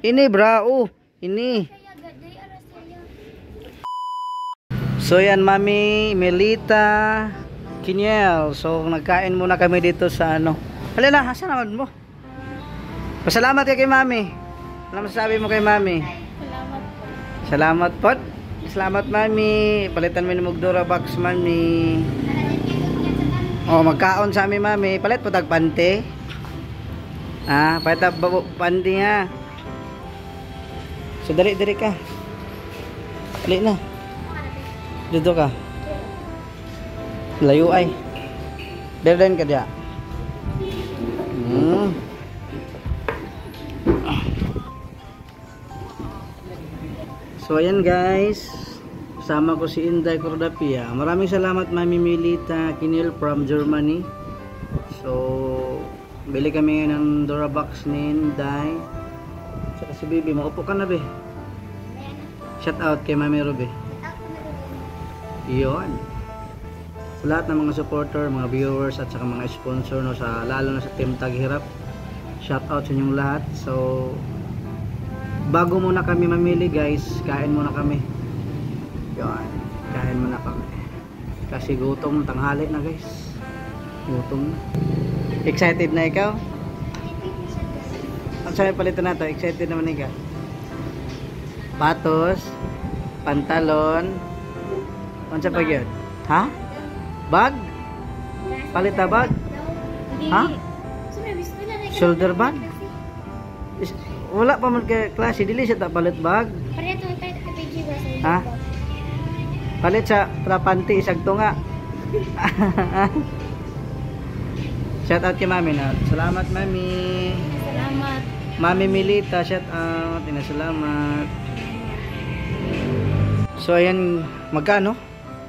Ini bra, ini. So yan Mami Melita, Kiniel. So nagkain muna kami dito sa ano. Halina, asa naman mo? Pasalamat kay Mami. Ano masasabi mo kay Mami? Salamat po. Salamat Mami. Palitan mo ng Mugdura box Mami. Oh, magkaon sa amin Mami. Palit po tagpante. Palit pante ha. So dali ka. Dali na. Dito ka. Layo ay. Derden ka dia. So ayan guys. Kasama ko si Inday Cordapia. Maraming salamat Mami Melita Kinil from Germany. So bili kami ng Durabox ni Inday. Saka si Bibi, maupo ka na be. Shout out kay Mami Ruby. Iyon. Sa lahat ng mga supporter, mga viewers at saka mga sponsor no, sa lalo na sa Team Taghirap. Shout out sa inyong lahat. So bago muna kami mamili guys, kain muna kami. Iyon. Kain muna kami. Kasi gutom, tanghali na guys. Gutom na. Excited na ikaw? Ang sabi palitan na to, excited naman ikaw. Patos, pantalon, ano sa pag yun? Ha? Bag? Palita bag? Ha? Shoulder bag? Wala pa man kay klase, dili siya ta palit bag. Ha? Palit sa panty, isag to nga. Shout out kay Mami na. Salamat Mami. Salamat. Mami Melita, shout out. Salamat. So ayan, magkano?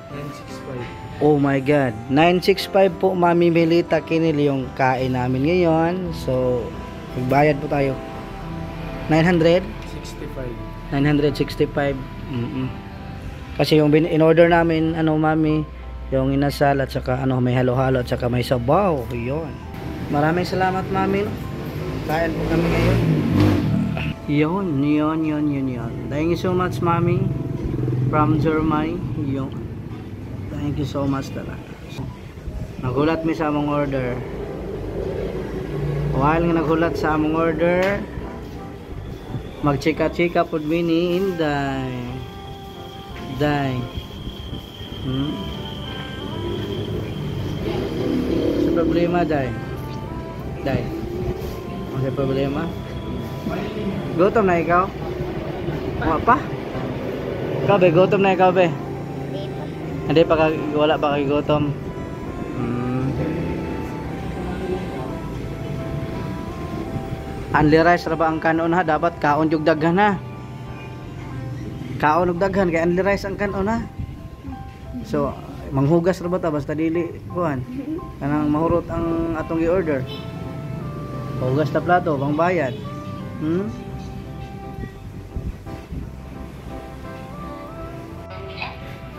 965. Oh my god. 965 po Mami Melita Kinil yung kain namin ngayon. So magbayad po tayo. 965. 965. Kasi yung in-order namin ano Mami, yung inasal at saka ano may halo-halo at saka may sabaw. Yun. Maraming salamat Mami. Kain po kami ngayon. Yun. Thank you so much Mami from Germany. Yun. Thank you so much talaga. Nagulat mi sa among order. While nga nagulat sa among order, magchika-chika pod mi ni Inday. Problema Day. May problema? Gutom na ikaw? Wala pa? Ikaw be, gutom na ikaw be? Hindi pa wala pa kay gutom. Only rice ra ba ang kanon ha? Dapat kaon jug daghan ha. Kaon og daghan kay only rice ang kanon ha. So manghugas ra ba ta basta dili kuan kanang mahurot ang atong i-order. Hugas ta plato pang bayad.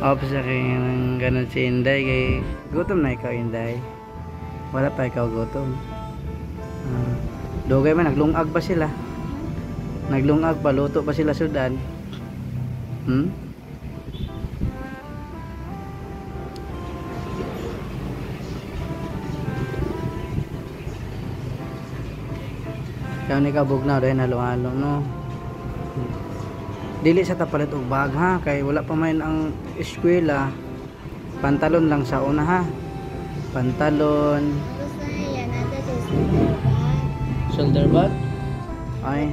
Opo sa kayong ganun si Inday kay gutom na ikaw Inday. Wala pa ikaw gutom. Dugay man naglungag pa sila. Naglungag pa, luto pa sila sudan. Kaya ni kabog na rin halo-halo no. Dili sa tapalit og bag ha kay wala pa man ang eskwela. Pantalon lang sa una ha. Pantalon. Shoulder bag. Ay.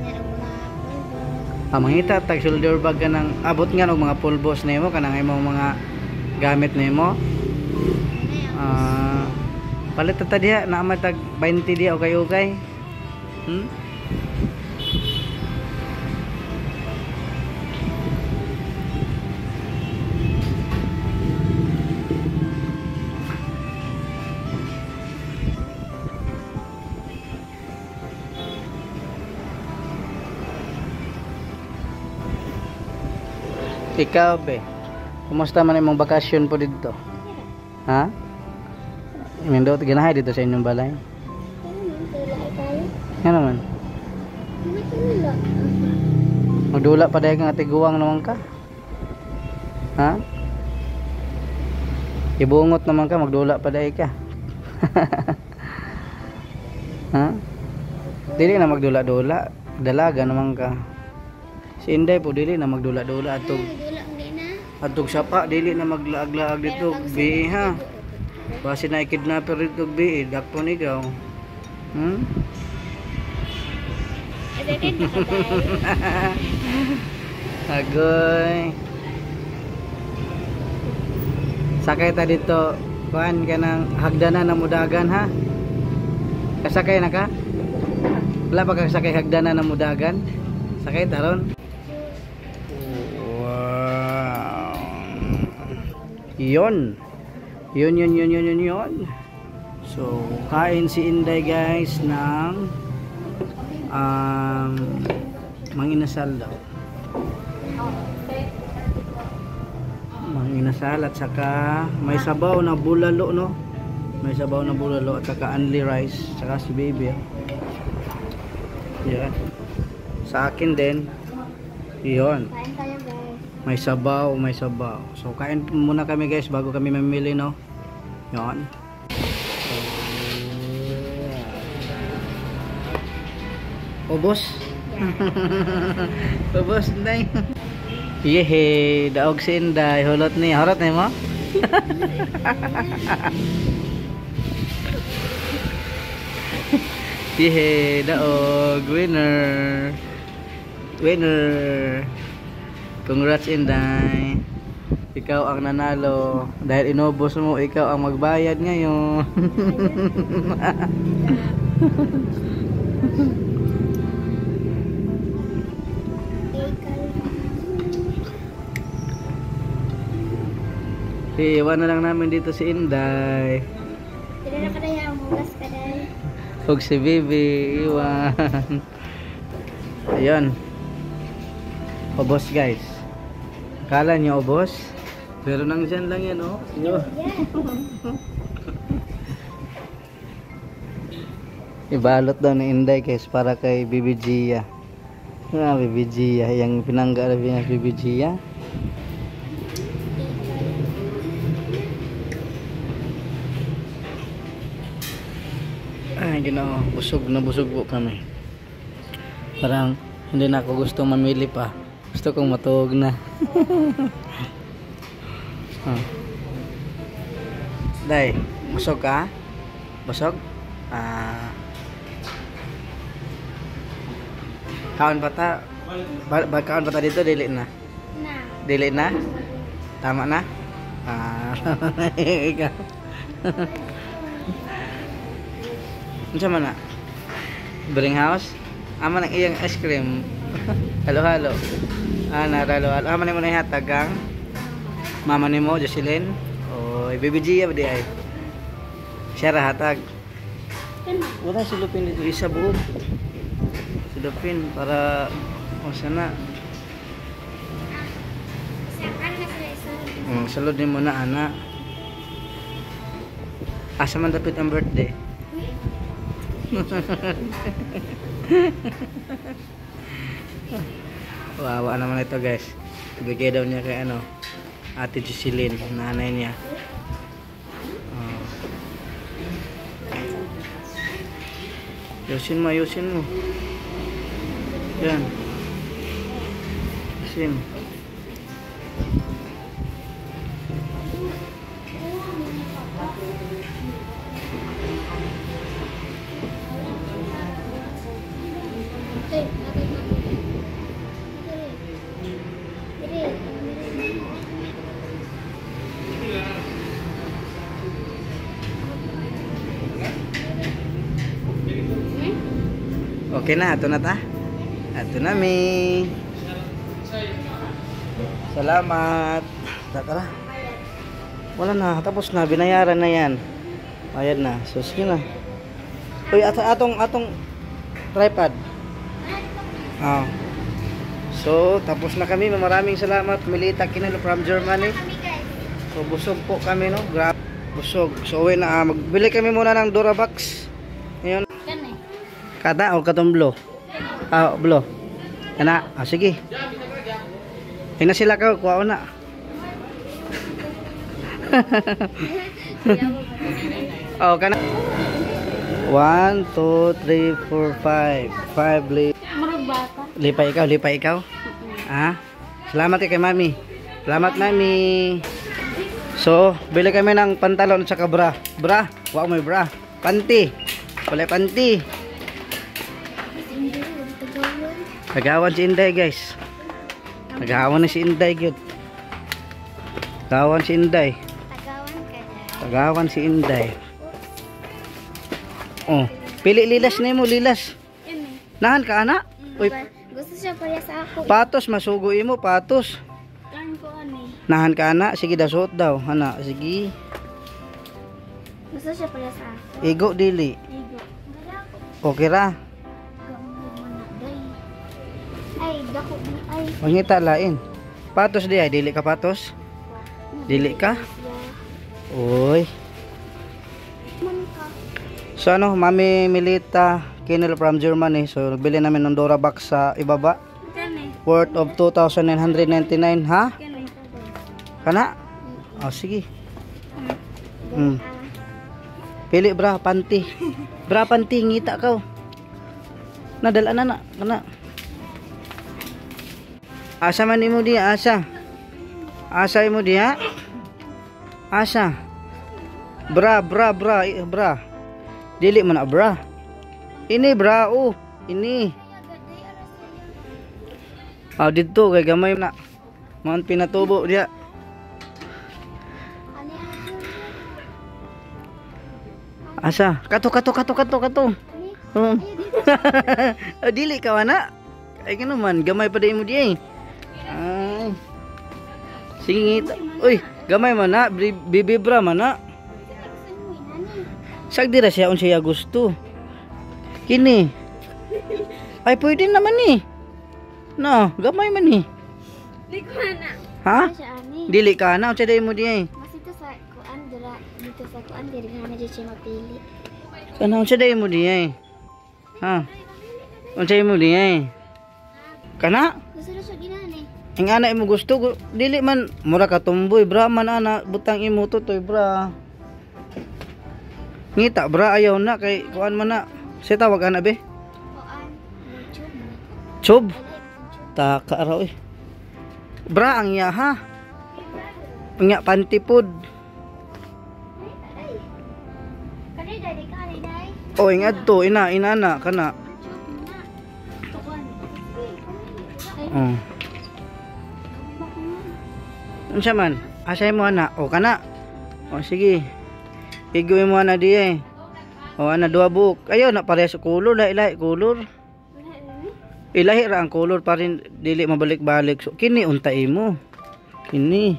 Mangita tag shoulder bag ka nang abot nga og mga pulbos nimo kanang imong mga gamit nimo. Palit ta diha na matag 20 diha okay. Ikaw be, kumusta man imong bakasyon po dito? Ha? Imong ganahay dito sa inyong balay? Ano man? Magdula pa dahil nga tiguang naman ka. Ha? Ibungot naman ka, magdula pa dahil ka. Ha? Dili na magdula-dula. Dalaga naman ka. Si Inday po dili na magdula-dula atog. Atog sapa dili na maglaag-laag dito, bi ha. Base na kidnapper dito, bi, dakpo ni gaw. Agoy. Sakay ta dito, kuan ka ng hagdanan na mudagan ha. Kasakay na ka? Wala pa kang sakay hagdanan na mudagan? Sakay taron. Wow. Yun. Yun. So, kain si Inday guys ng manginasal daw. Manginasal at saka may sabaw na bulalo, no? May sabaw na bulalo at saka only rice, saka si baby. Yan. Sa akin din. Yun. Kain tayo guys. May sabaw. So kain muna kami guys bago kami mamili, no? Yan. Ubos. Ubos Inday. Yehe, daog si Inday, hulot ni. Harot ni mo? Yehe, daog, winner. Congrats Inday. Ikaw ang nanalo. Dahil inubos mo, ikaw ang magbayad ngayon. Iwan na lang namin dito si Inday. Pila na kadaya ang hugas kaday. Huwag si Bibi, iwan. Ayun. Obos guys. Kala nyo obos? Pero nang dyan lang yan, oh. Yeah. Ibalot daw ni Inday guys para kay Bibi Gia. Bibi Gia. Yang pinanggabi niya Bibi Gia. Ay, ginoo, busog po kami. Parang hindi na ako gusto mamili pa. Gusto kong matulog na. Day, busog ka? Busog? Kaon pa ta? Kaon pa ta dito, dili na? Dili na? Tama na? Ikaw. Ano man na? Bring house? Ama ng iyang ice cream. Halo-halo. Halo-halo. Ama ni mo na ihatag ang mama ni mo, Jocelyn. O, Baby Gia ba di ay? Siya rahatag. Wala si Lupin dito. Isa buo. Si Lupin para sana. Salud din mo na, anak. Asa man dapit ang birthday? Wawa naman ito guys. Ibigay daw niya kay Ate Jocelyn, nanay niya. Ayusin mo. Yan. Ayusin. Okay na, ato na ta. Ato na mi. Salamat. Tara. Wala na, tapos na, binayaran na yan. Bayad na. So sige na. Uy, atong tripod. So, tapos na kami. Maraming salamat. Milita Kinalo from Germany. So, busog po kami, no? Grab. Busog. So, uwi na. Magbili kami muna ng Durabox. Ngayon. Kada o katong blow? Blow. Kana, sige. Ina sila ka, kuha na. Oh, kana. 1, 2, 3, 4, 5. 5 Marag bata. Lipay ikaw. Ha? Salamat kay Mami. Salamat, Mami. So, bili kami ng pantalon at saka bra. Bra, wag mo bra. Panty. Wala panty. Nagawan si Inday, guys. Nagawan na si Inday, gyud. Nagawan si Inday. Nagawan si Inday. Oh, pili lilas nimo, lilas. Nahan ka ana? Uy, Gusto siya pala sa ako. patos masugo imo, patos. Kan ko ani. Nahan ka ana, sige daw suot daw. Ana, sige. Gusto siya pala sa ako. Igo dili. Igo. Gala ko. Okay ra. Ay, dako ni ay. Mangita lain. Patos di ay, dili ka patos? Dili ka? Uy. Man ka. So ano, Mami Milita Kinel from Germany. So nagbili namin ng Dora box sa ibaba. Kani. Worth of 2,999, ha? Kani. Kana? Oh, sige. Pili bra, panty. Bra, panty, ngita ka. Nadala na. Kana. Asa man imo diya, asa? Asa imo diya? Asa? Bra. Dili man na bra. Ini bra, oh. Ini. Dito kay gamay na. Man pinatubo diya. Asa? Kato. Oh. Dili ka na. Ay naman, gamay pa din mo diya. Ay. Sige ngita. Uy, gamay man na, bibibra man na. Sagdira siya siya gusto. Kini. Ay pwede naman ni. No, gamay man ni. Di ko na. Ha? Siya ani. Dili ka na, unsa day mo diya. Mas ito sa kuan dira dito sa kuan diri nga na siya mapili. Kana unsa day mo diya. Ha? Unsa mo diya. Kana? Gusto na siya ginani. Ang ana imo gusto, dili man mura ka tumboy, bra man ana, butang imo tutoy bra. Ngita bra ayaw na kay kuan man na. Sa tawag ana be? Kuan YouTube. Chob. Taka raw eh. Bra ang iya ha. Nya pantipod. Kani dai kani dai. O ingad to ina na kana. Oh. Unsa man? Asay mo ana? O kana. O sige. Igoy mo ana diye. O ana duha buok. Ayo na parehas kulor, lahi kulor. Ilahi ra ang kulor pa rin dili mabalik-balik. So kini untay mo. Kini.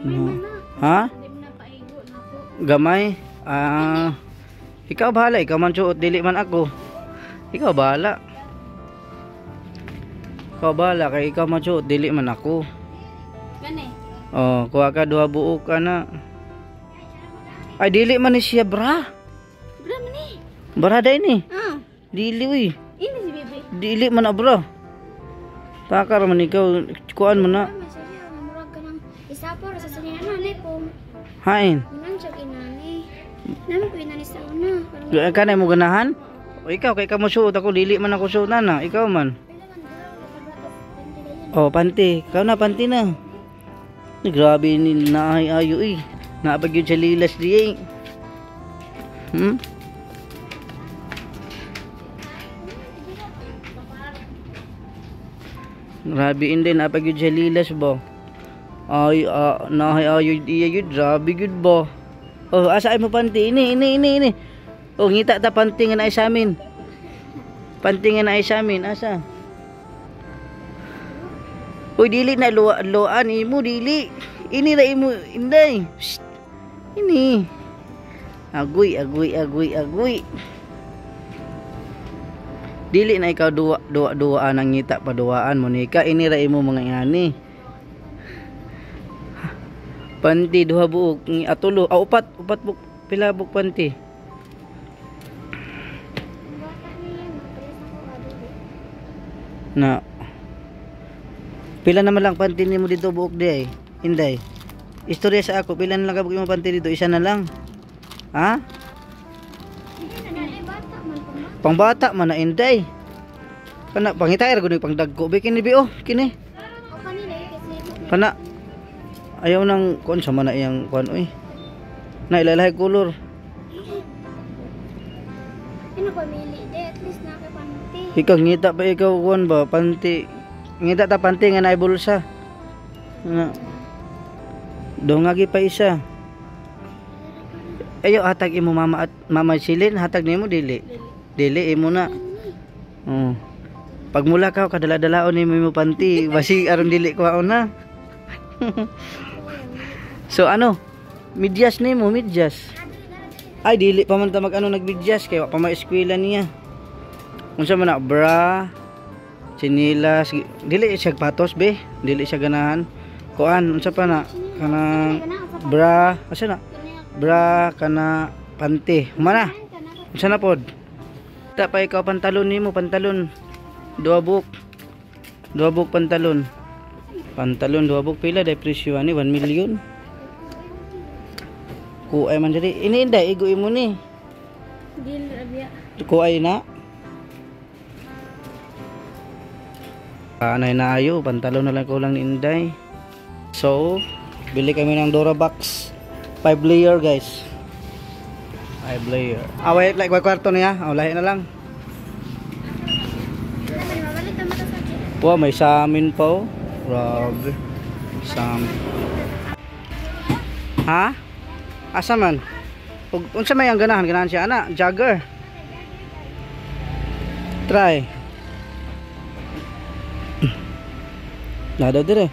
No. Ha? Gamay. Ikaw bahala, ikaw man suot, dili man ako. Ikaw bahala. Ikaw bahala kay ikaw man suot, dili man ako. Gani. Oh, kuha ka duha buok ka na. Ay dili man ni siya bra. Bra man ni. Bra day ni. Ah. Dili uy. Ini si bebe. Dili man na bra. Takar man ikaw, kuan mo na. Masaya murag ka nang isapor sa sunya nanay po. Hain. Nan siya kinani. Nami ko inani sa una. Kanay mo ganahan? O ikaw kay ka mo suot ako dili man ako suot na. Ikaw man. Oh, panty. Ikaw na panty na. Grabe ni naay ayo eh. Naapag yun sa lilas diye. Grabe din naapag yun sa lilas ba. Ay naay ayo diye yun. Grabe yun ba. Oh, asa ay mo panty? Ini. Oh, ngita ta panty nga na sa amin. Panty nga na sa amin. Asa? Uy, dili na loan imo, dili. Ini ra imo, inday. Shh. Ini. Agoy. Dili na ikaw duwa nang ngita pa duwaan mo nika. Ini ra imo mga ngani. Panty duha buok, atulo, upat buok, pila buok panty. Na Pila naman lang panty nimo dito buok di ay. Inday. Istorya sa ako, pila na lang kabuk imong panty dito, isa na lang. Ha? Pangbata man na Inday. Kana pangitay ra gud pang dagko be kini bi oh, kini. O kanina kasi Kana ayaw nang kuan sa man na iyang kuan oy. Na ilalahay color. ano ba mili de at least nakapanti. Ikaw ngita pa ikaw kuan ba panty. Ngita ta panty nga naay bulsa. Nga. Dongagi pa isa. Ayo hatag imo mama at mama silin hatag nimo dili. Dili imo na. Oh. Pag mula ka kadala-dalaon nimo imo panty, basi aron dili ko na. So ano? Midyas nimo, midyas. Ay dili pa man ta mag ano nagmidyas kay wa pa ma-eskwela niya. Unsa man na bra, chinilas, dili siya patos be, dili siya ganahan. Kuan unsa pa na kanang bra, asa na? Bra kana panty. Humana. Unsa na pod? Ta pa ikaw pantalon nimo, pantalon. Dua buok pantalon. Pantalon dua buok pila day presyo ani 1 million. Kuay man diri. Ini inday igo imo ni. Dil abya. Kuay na. Anay na ayo, pantalon na lang kulang ni Inday. So, bili kami ng Durabox 5 layer guys. 5 layer. Wait, like kwarto niya. Lahi na lang. Wow, may samin pa oh. Grabe. Samin. Ha? Asa man? Unsa may ang ganahan siya ana? Jogger. Try. Nada dire.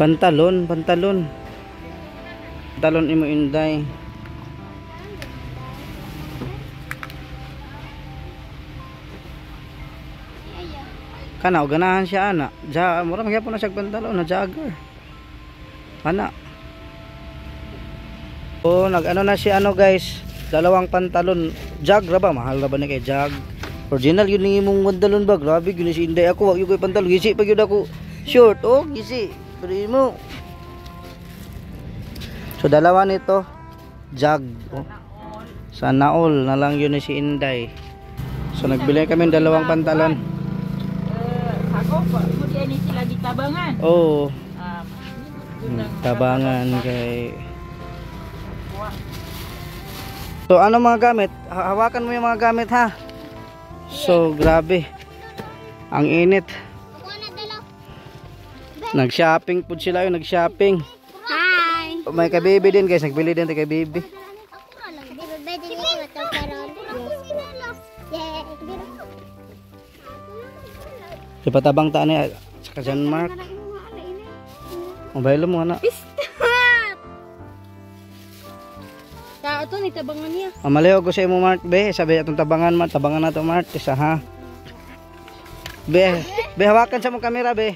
Pantalon. Pantalon imo Inday. Kana ganahan siya ana. Mura magyapon na siya pantalon na jogger. Ana. Oh, nag-ano na siya ano guys. Dalawang pantalon. Jog ra ba? Mahal ra ba ni kay jog? Original yun ni imong pantalon ba? Grabe gyud si Inday ako. Wa gyud koy pantalon. Gisi pa gyud ako. Short oh, gisi. Primo. So dalawa nito jog. Oh. Sana all na lang yun ni si Inday. So nagbili kami ng dalawang pantalon. Ako po, hindi sila di tabangan. Oo. Tabangan kay. So ano mga gamit? Hawakan mo yung mga gamit ha. So grabe. Ang init. Nag-shopping po sila yun, nag-shopping. Hi. May ka-baby din guys, nagbili din kay baby. Si patabang ta ni sa Jan Mark. Mobile mo na. Ta ato ni tabangan niya. Amaleho ko sa imo Mark be, sabi atong tabangan man, tabangan nato Mark, isa ha. Be hawakan sa mong kamera be.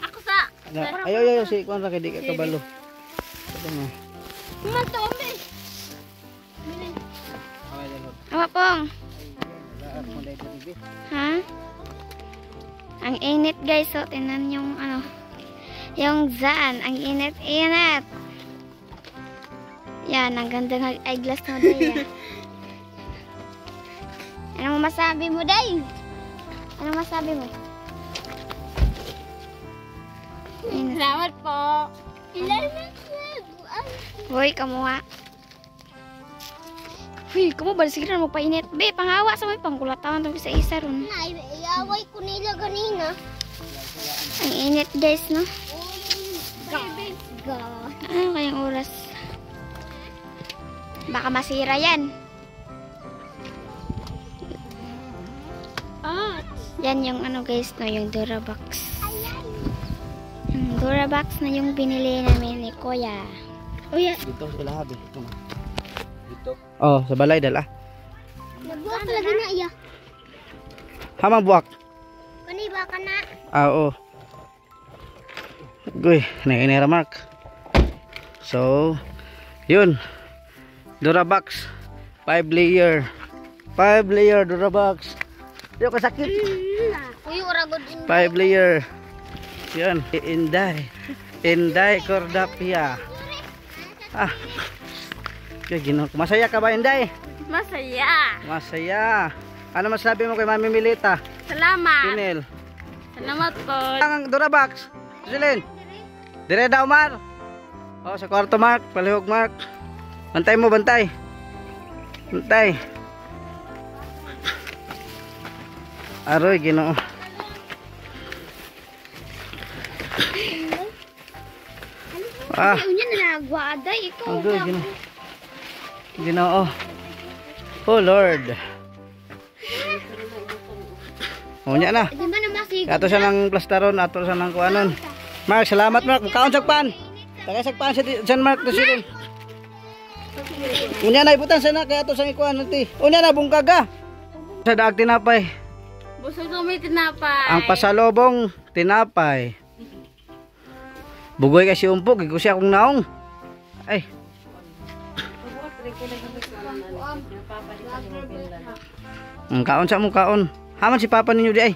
Ako sa. Ayo si kuan ra kay di ka kabalo. Ano? Manto me. Awa pong. Ha? Ang init guys, so tingnan yung ano, yung zaan, ang init-init. Yan, ang ganda ng eyeglass mo Day. Anong masabi mo Day? Anong masabi mo? Salamat po. Hoy, kamuha. Uy, kamu balisigran mo painit. Be, panghawa sa may pangkulatawan itong isa-isa ron. Iaway ko nila ganina. Ang init guys, no? Ano kayang oras? Baka masira yan. Yan yung ano guys, no? Yung Durabox. Yung Durabox na yung binili namin ni Kuya. Kuya. Dito sila habi. Dito. Oh, sa balay dala. Nagbuwak talaga na iya. Hamang buwak. Kani ba ka na? Oo. Goy, nainera Mark. So, yun. Durabox 5 layer. 5 layer Durabox. Yo kasakit. Uy, ora good in. 5 layer. Yan, Inday. Inday Cordapia. Ah. Okay, masaya ka ba, Inday? Masaya. Masaya. Ano masabi mo kay Mami Milita? Salamat. Kinel. Salamat po. Ang Durabox. Silin. Dire daw, Mar. Oh, sa kwarto, Mark. Palihog, Mark. Bantay mo, bantay. Bantay. Aroy, Ginoo. Ah. Unya na nagwada ikaw. Aroy, Ginoo. Ginoo. Oh, Lord. Oh, nya na. Di ba na masig? Ato siya ng plastaron, ato siya ng kuanon. Mark, salamat, Mark. Kaon sagpan. Tagay sagpan si Jan Mark to silin. Unya na ibutan sana kay ato sa ikuan ti. Unya na bungkaga. Sa daag tinapay. Busog na may tinapay. Ang pasalobong tinapay. Bugoy kasi umpog, gigo siya kung naong. Ay. Ang kaon sa mo kaon. Haman si papa ninyo di ay.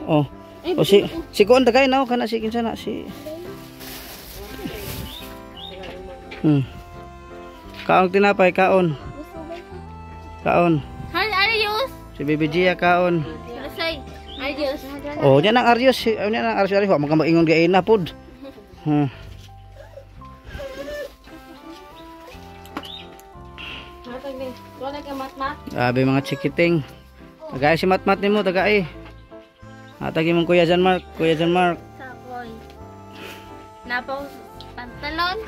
Oh. O si kuon tagay na kana si kinsa na si. Kaon tinapay kaon. Kaon. Hi, Arius. Si Baby Gia kaon. Say, Arius. Oh, nya nang Arius, nya nang Arius wa magkamag-ingon gay na pod. Wala ka matmat. Grabe mga chikiting. Tagay si matmat nimo tagay. Atagi mong Kuya Jan Mark, Kuya Jan Mark. Sakoy. Napaw pantalon.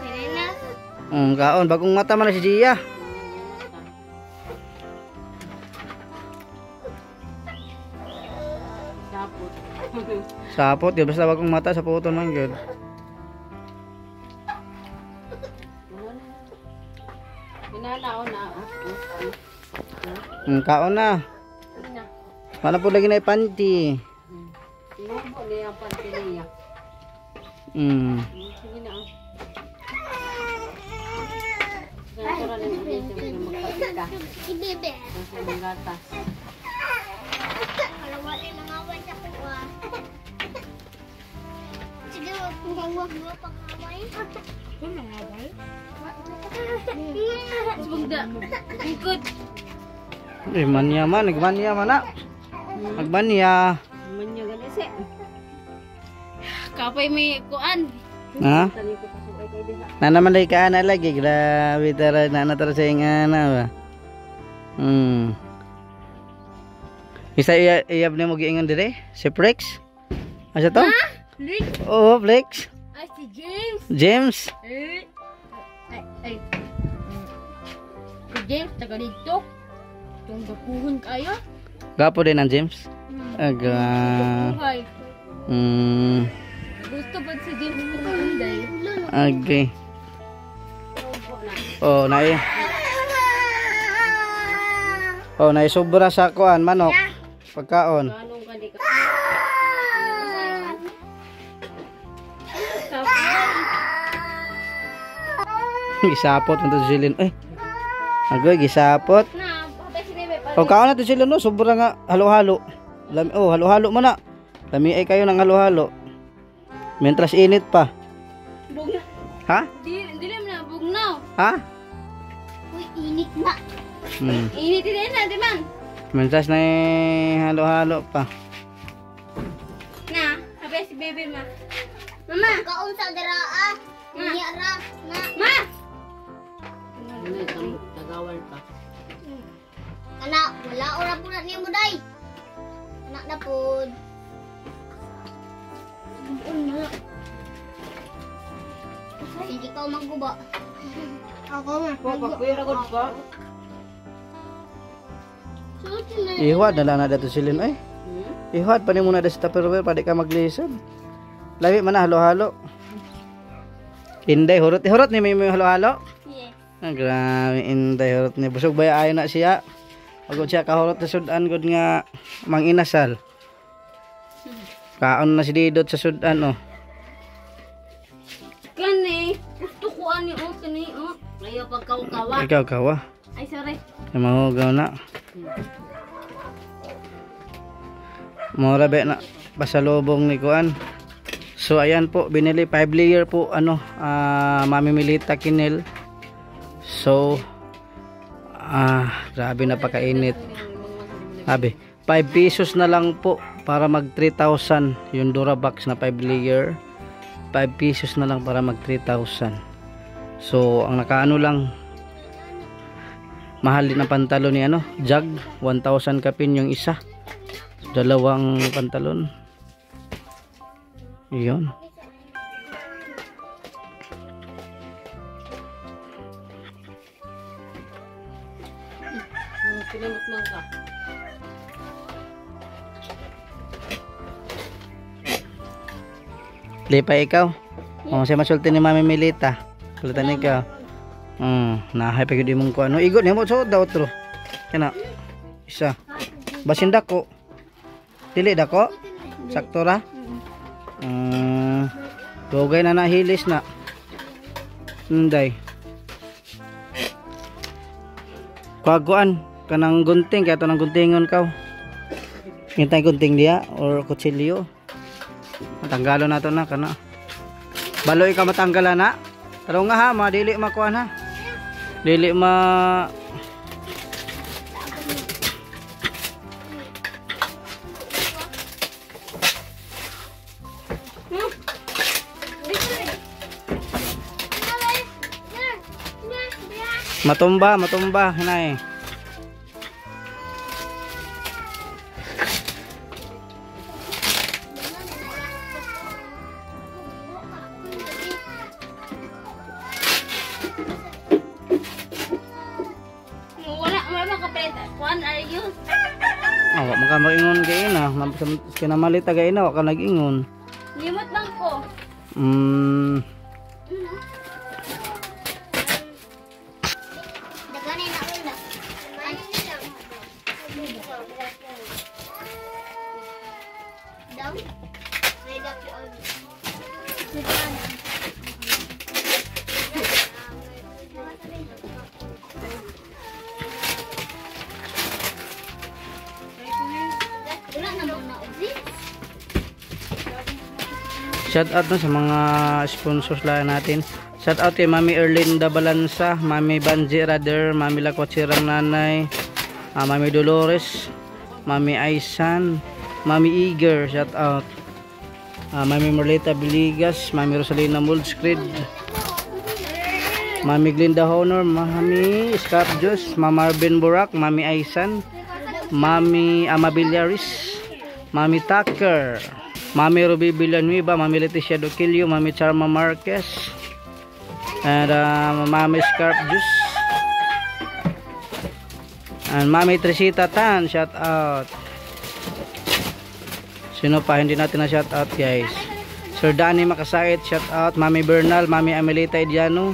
Sirinas. Kaon bagong mata man na si Gia. Sapot, di basta bagong mata sa puton man gyud. Binanaon na. Kaon na. Mana po lagi na ipanti. Tingnan mo niya ang panty niya. Sige na. Ganito rin ang ulit yung magpapika. Ibebe. Nasa mga gatas. Kalawa ay mga awan sa kuwa. Sige, wag pang-away. Pang-away? Bugda. Ikot. Manya man, nagmanya man na. Nagmanya. Manya ganisi. Kapay may kuan. Ha? Na naman lagi ka na lagi. Grabe tara na natara sa nga na ba. Isa iyab na mo giingon dire? Si Flex? Asa to? Flex? Oo, Flex. Ay, si James. James? Ay. Si James, taga dito. Itong bakuhon kayo. Gapo din ang James? Aga. Buhay. Gusto ba si James ito kaunday? Okay. Oh, nai. Oh, nai sobra sa kuan manok. Pagkaon. Anong ka di ka? Gisapot mo to silin. Ay. Agoy gisapot. Na, patay si Bebe. O kaon na to silin no, sobra nga halo-halo. Oh, halo-halo man na. Lami ay kayo ng halo-halo. Mentras init pa. Bugna. Ha? Dili mo na, bugnaw. Ha? Uy, init na. Init din na, di man? Mentras na halo-halo pa. Na, patay si Bebe ma. Mama! Kaon sa daraa. Niya ra. Na. Ma! Tagawal pa. Anak, wala ora po na niya mo day. Anak na po. Hindi ka magguba. Ako nga. Pagkuya na ko pa. Iwad na lang na dato silin ay. Iwad pa ni muna da sa Tupperware pa di ka maglisod. Labi man na halo-halo. Inday hurot ni may halo-halo. Yes. Ah, grabe inday hurot ni busog bay ayo na siya. Pagod siya kahurot na sudan gud nga manginasal. Kaon na si Didot sa sudan oh. Kani, gusto ko ani o kani o. Ayaw pagkaukawa. Ikaw kawa. Ay sorry. Mahugaw na. Mura ba na pasalubong ni Kuan. So ayan po, binili 5 layer po Mami Milita Kinel. So grabe napakainit. Sabi, 5 pesos na lang po para mag 3,000 yung Durabox na 5 layer. 5 pesos na lang para mag 3,000. So ang nakaano lang, mahal din ang pantalon ni Jag, 1,000 kapin yung isa. Dalawang pantalon. Yun. Lipa ikaw. Siya masulti ni Mami Milita. Kulitan ikaw. Nahay pa gyud imong kuan. Igot nimo so daw otro. Kana. Isa. Basin dako. Dili dako. Sakto ra. Dugay na nahilis na. Hinday. Kuan kanang gunting kaya to nang guntingon kaw. Hintay gunting dia or kutsilyo. Matanggalon nato na kana. Baloy ka matanggalan na. Pero nga ha, madili makuan ha. Dili ma matumba hinay. Wala maka mag-ingon gain na. Kinamalita gain na, wala ka nag-ingon. Limot lang ko. Shout out sa mga sponsors lang natin. Shout out kay Mami Erlinda Balansa, Mami Banji Rader, Mami Lakwachirang Nanay, Mami Dolores, Mami Aisan, Mami Eager, shout out. Mami Merlita Biligas, Mami Rosalina Moldskrid, Mami Glinda Honor, Mami Scott Jus, Mama Marvin Burak, Mami Aisan, Mami Amabillaris, Mami Tucker, Mami Ruby Villanueva, Mami Leticia Doquillo, Mami Charma Marquez, and Mami Scarp Juice, and Mami Trisita Tan, shout out. Sino pa hindi natin na shout out guys? Sir Danny Makasait, shout out. Mami Bernal, Mami Amelita Idiano,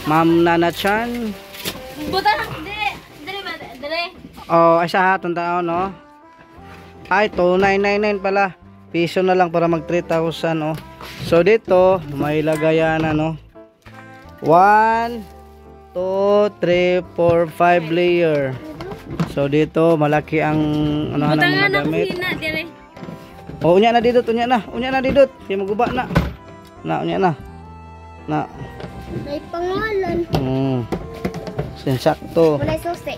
Ma'am Nana Chan. Buta na, dire. Oh, ay sa hatong taon no. Ay, 2999 pala. Piso na lang para mag 3,000 oh. So dito may lagayan no. 1 2 3 4 5 layer. So dito malaki ang mga gamit. Oh, unya na didot, unya na didot. Kaya maguba na. Unya na. May pangalan. Sakto. Wala susi.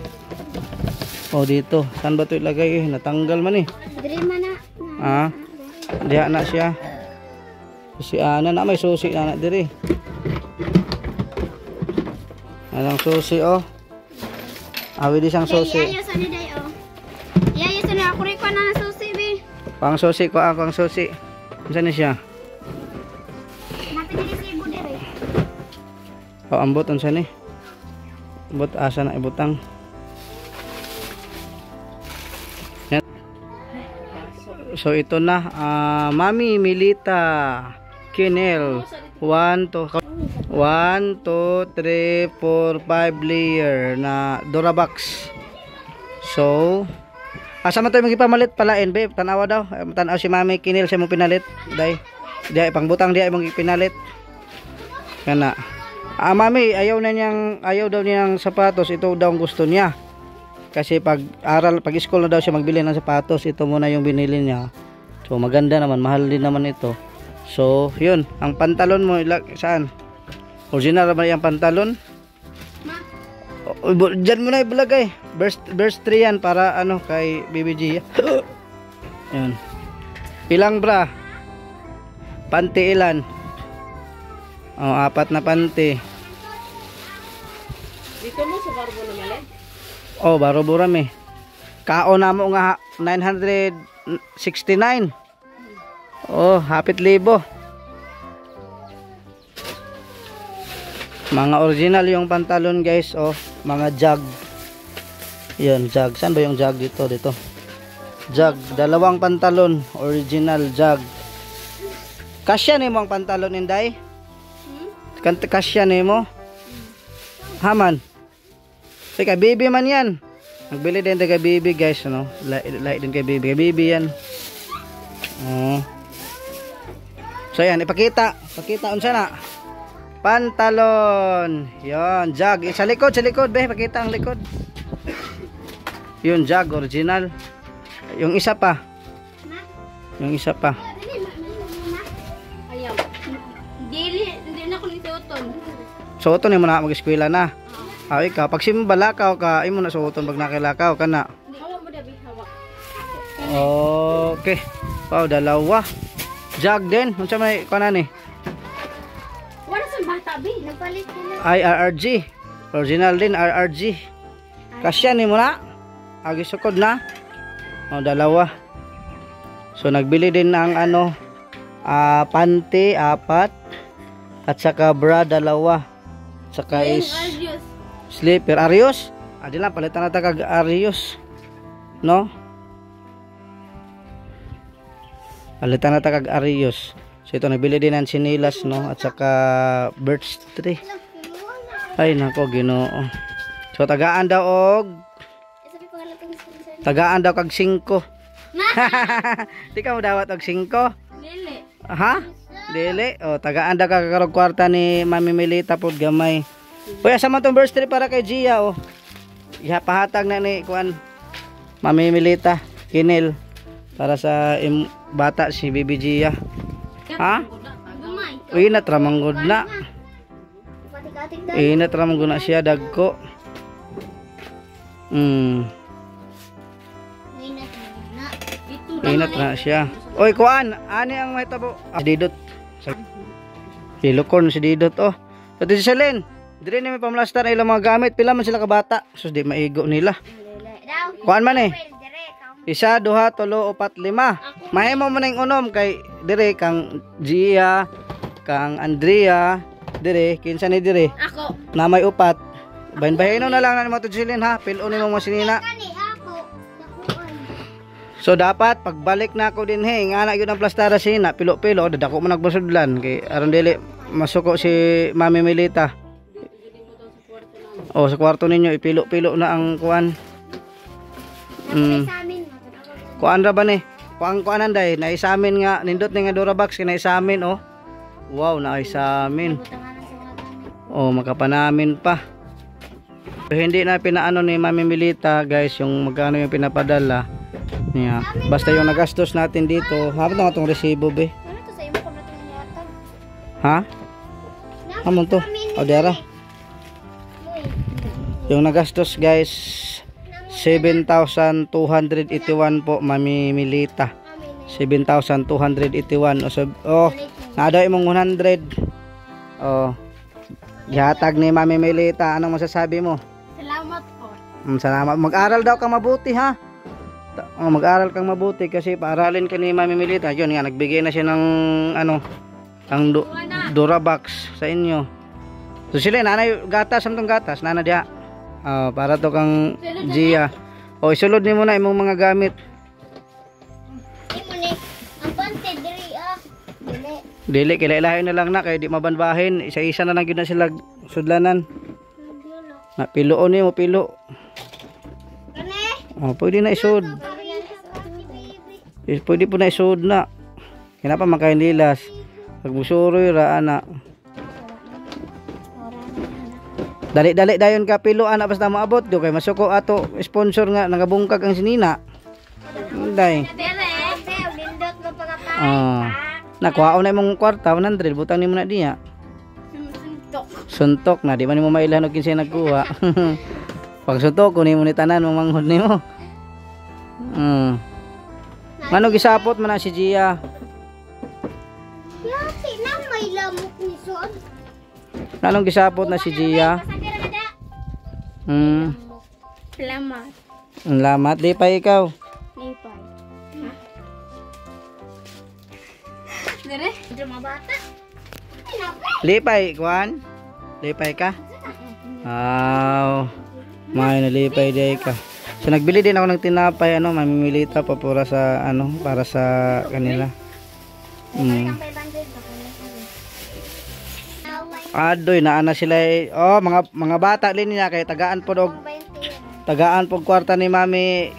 Oh, dito. Saan ba ito ilagay? Natanggal man eh. Dire man na. Diha na siya. Si Ana na may susi na diri. Anong susi oh. Awi di sang susi. Yayo sa ni day oh. Yayo sa na ako rin ko na susi bi. Pang susi ko ako ang susi. Saan ni siya? Napili si ibu dire. Oh, ambot unsa ni? Ambot asa na ibutang. So ito na Mami Milita Kinel 1 2 3 4 5 layer na Durabox. So asa man to yung ipamalit palain be, tanawa daw. Tanaw si Mami Kinel siya mo pinalit. Day pang butang diay mong ipinalit. Kana. Mami, ayaw daw niyang sapatos. Ito daw ang gusto niya. Kasi pag school na daw siya magbili ng sapatos, ito muna yung binili niya. So maganda naman, mahal din naman ito. So, yun, ang pantalon mo saan? Original ba yung pantalon? Diyan mo na ibalagay. Verse 3 yan para ano kay BBG. Yun. Ilang bra? Panty ilan? Oh, 4 na panty. Dito mo sa Barbo na mali? Oh, baro-bura me. Kao na mo nga 969. Oh, hapit libo. Mga original yung pantalon guys. Oh, mga jog. Yun, jog. Saan ba yung jog dito? Dito. Jog. Dalawang pantalon. Original jog. Kasya ni mo ang pantalon inday? Kasya ni mo? Haman. Teka, baby man yan. Nagbili din kay baby guys. Ano? Like din kay baby. Kay baby yan. Oh. So yan, ipakita unsa na. Pantalon. Yon, jog. Sa likod be, pakita ang likod. Yun, jog original. Yung isa pa. Ayaw. Hindi na ko ni suoton. Suoton mo na mag-eskwela na. Ikaw, pag simbalakaw ka, imo na suoton pag nakilakaw ka na. Hawak mo dabi, hawak. Okay. Wow, dalawa. Jog din. Unsa may kanan eh? Wala sa bata, be. Nagpalit nila. Ay, RRG. Original din, RRG. Kasya ni mo na. Agisukod na. Oh, dalawa. So, nagbili din ng ano, panty, 4. At saka bra, 2. Saka is slipper. Arios? Adi lang, palitan natin kag Arios. No? Palitan natin kag Arios. So, ito, nagbili din ng sinilas, no? At saka birch tree. Ay, nako, Ginoo. So, tagaan daw kag 5. Di ka mo dawat og 5? Lili. Ha? Dili. O, tagaan daw kag kwarta ni Mami Melita pod gamay. Uy, asa man tong birch tree para kay Gia, oh. Ihapahatag na ni kuan Mami Melita, kinil para sa bata si Bibi Gia. Ha? Uy, natramanggod na. Natramanggod na siya dagko. Inat na siya. Oy, kuan, ani ang may tabo. Didot. Kilokorn si Didot, oh. Pati si Selene, dire ni may pamlastar ilang mga gamit, pila man sila kabata. Sus di maigo nila. Kuan man eh. 1, 2, 3, 4, 5. Mahimo man ning unom kay dire kang Gia, kang Andrea, dire kinsa ni dire. Ako. Na may 4. Bahin-bahino na lang na mo to Selene ha. Pilo ni mo masinina. So dapat pagbalik na ako din nga na yun ang plastara sina pilo-pilo dadako mo nagbusudlan kay aron dili masuko si Mami Melita. Oh, sa kwarto ninyo ipilo-pilo na ang kuan. Kuan ra ba ni? Kuanan day naisamin nga nindot ni nga Durabox kay naisamin oh. Wow, naisamin. Oh, makapanamin pa. So, hindi na pinaano ni Mami Melita guys yung magkano yung pinapadala. Yeah. Basta yung nagastos natin dito, habang nga itong resibo be. Ano to sa imo ko natin yatag? Ha? Hamon to. O dera. Yung nagastos guys, 7,281 po Mami Melita. 7,281. Nada imong 100. Oh. Gihatag ni Mami Melita. Anong masasabi mo? Salamat po. Salamat. Mag-aral daw ka mabuti ha. Mag-aral kang mabuti kasi paaralin ka ni Mami Melita. Yun nga, nagbigay na siya ng ano, ang Durabox sa inyo. So sila, nanay gatas, samtong gatas, nana diha. Para to kang Gia. O isulod ni mo na imong mga gamit. Ang pante diri Dili, kilailahin na lang na kay di mabanbahin. Isa-isa na lang yun na sila sudlanan. Na piloon ni mo pilo. Pwede na isod. Pwede po na isod na. Kinapa makain lilas. Pagbusuroy ra ana. Dali-dali dayon ka piluan na basta maabot do kay masuko ato sponsor nga nagabungkag ang sinina. Day. Lindot mo pagkapa. Nakuha na imong kwarta 100 butang nimo na diya. Suntok. Suntok na di man nimo mailan og kinsa nagkuha. Pag suntok ko nimo ni tanan mo manghod nimo. Mano gisapot man na si Gia. Yati na may lamok ni Son. Nanong gisapot na si Gia? Salamat. Salamat di pa ikaw. Lipay. Dire, drama bata. Lipay, kuan? Lipay ka? May nalipay day ka. So nagbili din ako ng tinapay mamimilita pa para sa kanila. Adoy naana sila mga bata din niya kay tagaan po kwarta ni Mami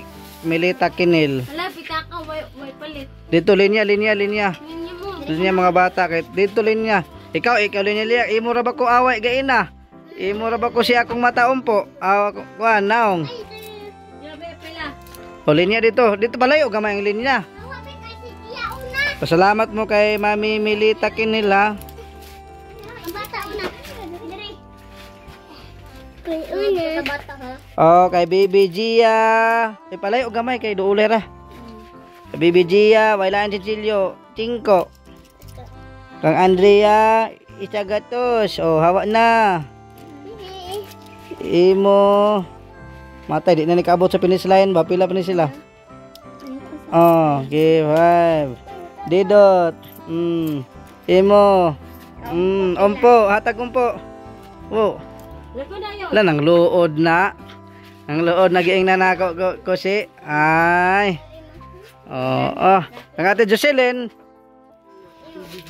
Milita Kinil. Hala, pita ka, way palit. Dito linya Linya mo. mga bata kay dito linya. Ikaw linya imo ra ba ko away gaina? Imo ra ba ko siya akong mataumpo? Kuan naong. Grabe pila. Linya dito palayo gamay ang linya. Pasalamat mo kay Mami Milita Kinil ha. Ang bata una. Dire. Kay una. Bata ha. Kay Baby Gia. Palayo gamay kay duuler ra. Kay Baby Gia, wailaan Cecilio, 5. Kang Andrea, Isagatos. Hawa na. Imo. Matay di na nikaabot sa finish line ba? Pila pa ni sila? Okay, 5. Didot. Imo. Umpo, hatag umpo. Wala nang luod na. Ang luod na giing nanako ko si. Ay. Ang ate Jocelyn.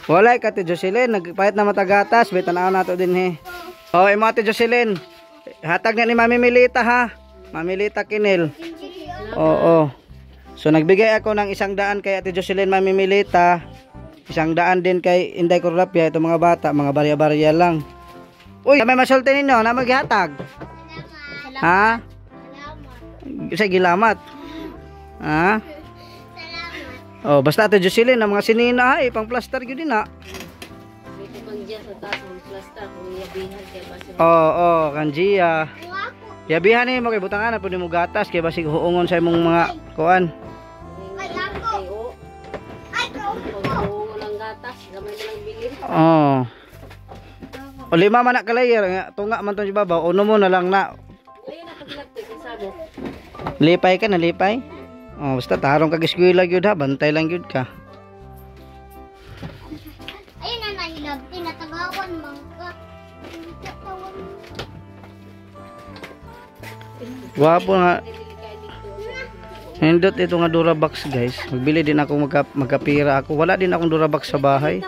Wala ka ate Jocelyn, nagpahit na matagatas, betanaw nato din he. Imo ate Jocelyn. Hatag na ni Mami Milita ha. Mami Milita Kinil. So nagbigay ako ng 100 kay ate Jocelyn Mami Milita. 100 din kay Inday Corrapia. Ito mga bata, mga barya-barya lang. Uy, may masulti ninyo na maghatag. Ha? Sige, lamat. Ha? Basta ate Jocelyn ang mga sinina ay pang plaster gyud din na. Kanjiya. Yabihan ni mo kay butangan na pud mo gatas kay basig huungon sa imong mga kuan. Lima man na kalayer tunga man to babaw uno mo na lang na. Lipay ka na lipay. Basta tarong kag eskwela gyud ha, bantay lang gyud ka. Ayun na nahilab, tinatagawan mangka. Gwapo nga. Hindot ito nga Durabox guys. Magbili din ako magkapira ako. Wala din akong Durabox sa bahay.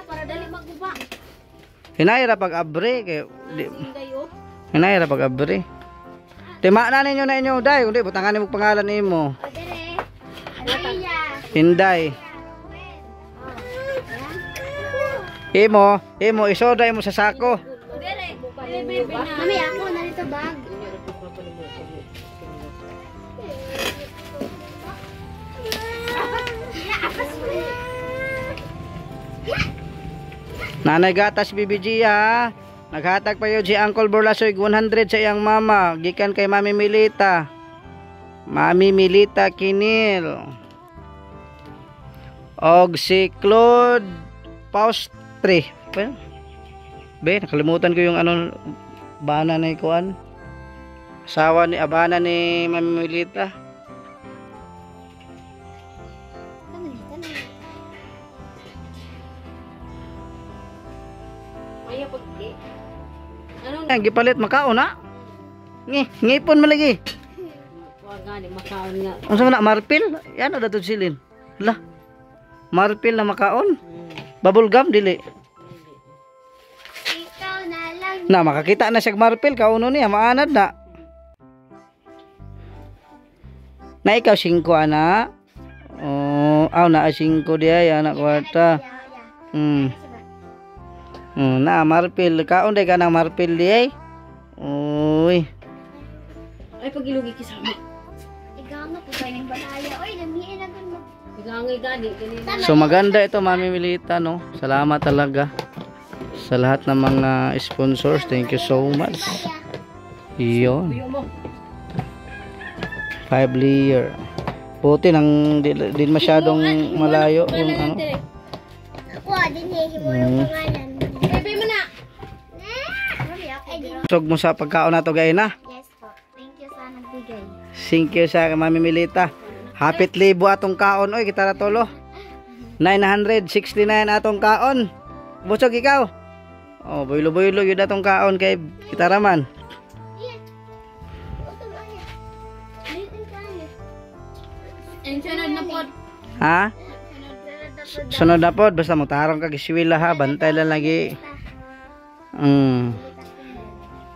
Hinayra pag abre kay hinayra pag abre. Tima na ninyo na inyo day, kundi butangan nimo pangalan nimo. Hinday. Imo isoda imo sa sako. Mami ako narito bag. Nanay gatas BBG ha. Naghatag pa yun si Uncle Borlasoy 100 sa iyang mama. Gikan kay Mami Milita. Mami Milita Kinil. Og si Claude Paustre. Nakalimutan ko yung bana na ikuan. Asawa ni abana ni Mami Milita. Ang gipalit makaon na. Ngipon malagi. Wag nga di makaon nga. Unsa man na marpil? Yan ada to silin. Lah. Marpil na makaon. Bubble gum dili. Ikaw na lang. Na makakita na siya marpil kauno niya maanad na. Na ikaw 5 ana. Na 5 diya anak kwarta. Na marpil kaon day ka ng marpil di ay. uy. Ay, pagilugi kisama. Iganga po kayo ng balaya. Oy, lamiin na gano'n. Igangay gani. Ganina. So maganda ito, Mami Milita, no? Salamat talaga sa lahat ng mga sponsors. Thank you so much. Iyon. Buyo mo. 5 layer. Puti nang di masyadong malayo yung ano. Ako, dinhihi mo yung pangalan. Bebe mo na. Sog mo sa pagkaon na to, gay na. Yes po. Thank you sa nagbigay. Thank you sa Mami Milita. Hapit libo atong kaon. Oy, kita ratolo. 969 atong kaon. Busog ikaw. Oh, boylo-boylo yun atong kaon kay kita raman. And sunod na po. Ha? Sunod na po. Basta magtarong ka giswila ha. Bantay lang lagi.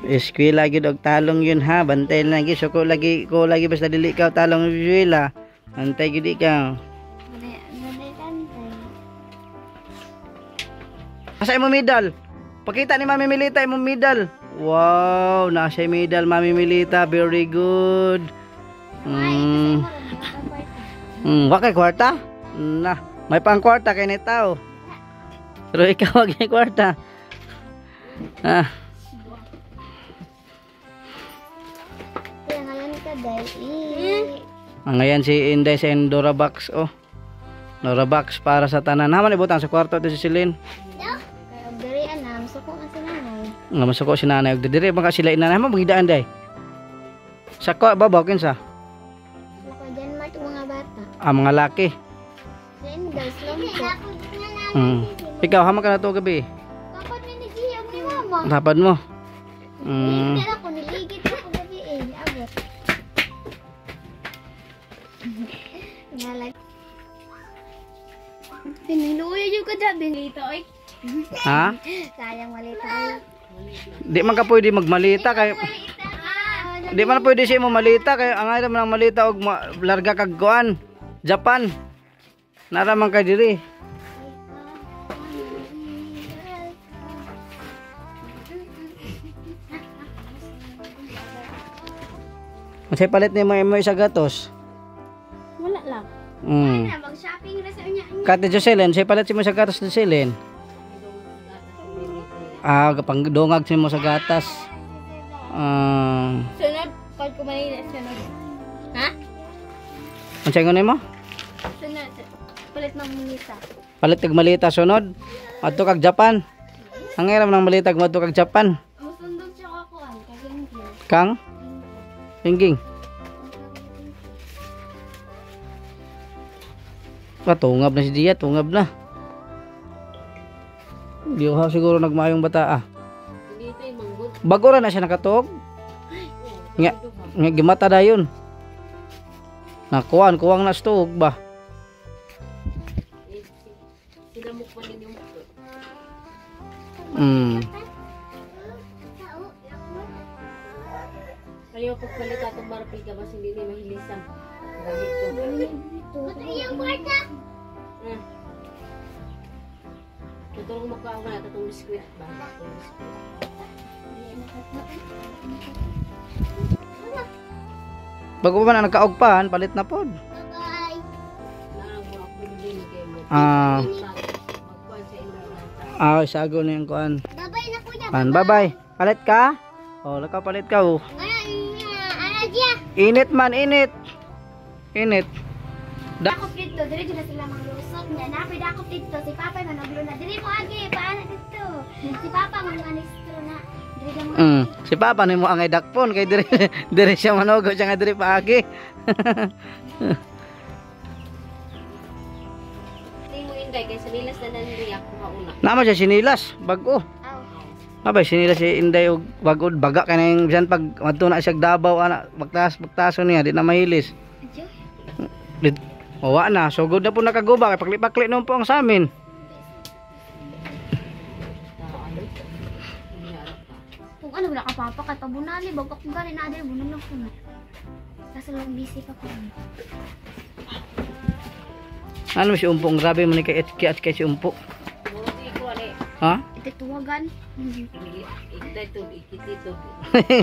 Eskwela gyud og talong yun ha. Bantay lang lagi. So ko lagi basta dili ka talong eskwela. Bantay gyud ikaw. Asa imo medal? Pakita ni Mami Milita imo medal. Wow, nasa medal Mami Milita. Very good. Wakay kwarta? Na, may pang kwarta kay ni tao. Pero ikaw wag ni kwarta. Ah. Ngayon ka Ngayon si Inday sa Dorabox, oh. Dorabox para sa tanan. Naman ibutang sa kwarto ito si Silin. Kaya dari anam, so kung ang sinanay. Nga masuko si nanay. Dire baka sila inanay mo magidaan day. Sako babaw kinsa? Baka dyan mat mga bata. Mga laki. Then guys, lang po. Ikaw hama ka na to gabi. Kapag minigiyag ni mama. Tapad mo. Hindi ako, niligid ako gabi eh. Abot. Nalag. Pininuya yung kadabi. Lito ay. Ha? Sayang malita. Di man ka pwede magmalita kay di man pwede siya mo malita kay ang ayra man ang malita og larga kag kuan. Japan. Nara man kay diri. Masay palit ni mo sa gatos. Wala lang. Mag-shopping na sa niya. Kati Jocelyn, say palit si mo sa gatas ni Jocelyn. Kapang dongag si mo sa gatas. Sunod, pag kumain sunod. Ha? Ang sayo mo? Sunod, palit ng minita. Palit kag malita sunod. Adto kag Japan. Ang hiram ng malita kag adto kag Japan. Musundog siya kakuan, kagingin. Kang? Hingging. Tungab na si Dia, tungab na. Di ko siguro nagmayong bata ah. Bago ra na siya nakatog. Nga gimata dayon. Nakuan, kuwang na stog ba? Ayaw ko palit atong marpi ka ba hindi ni mahilisan. Gamit ko. Ito yung kwarta. Tutulong magkaawa na itong biskwit ba? Itong biskwit. Bago pa na nagkaugpan, palit na pod. Bye-bye. Naawa ako din kay mo. Magkuhan sa inyo. Sago na yung kuan. Bye-bye na kuya. Bye-bye. Palit ka? Lakaw palit ka oh. Ano dia? Init man, init. Init. Dakop dito, diri dito sila manglusot niya. Napay dakop dito, si Papa manoglo na. Diri mo agi, paano dito? Si Papa manganistro na. Diri mo. Si Papa ni mo ang dakpon kay dire dire siya manogo siya nga dire paagi. Hindi mo inday kay sinilas na naniriyak ko kauna. Nama siya sinilas, bago. Abay sinilas si Inday og bago baga kanang bisan pag adto na siya Davao ana bagtaso niya di na mahilis. Wa na, so good na po nakaguba kay pakli-pakli noon po ang sa amin. Kung ano wala ka papa kay pabunali bago ko gani na diri bunan lang ko na. Kasi lang busy pa ko. Ano si umpong grabe man kay si umpo. Buti ko ali. Ha? Tituwagan. Ikitay to, ikitito.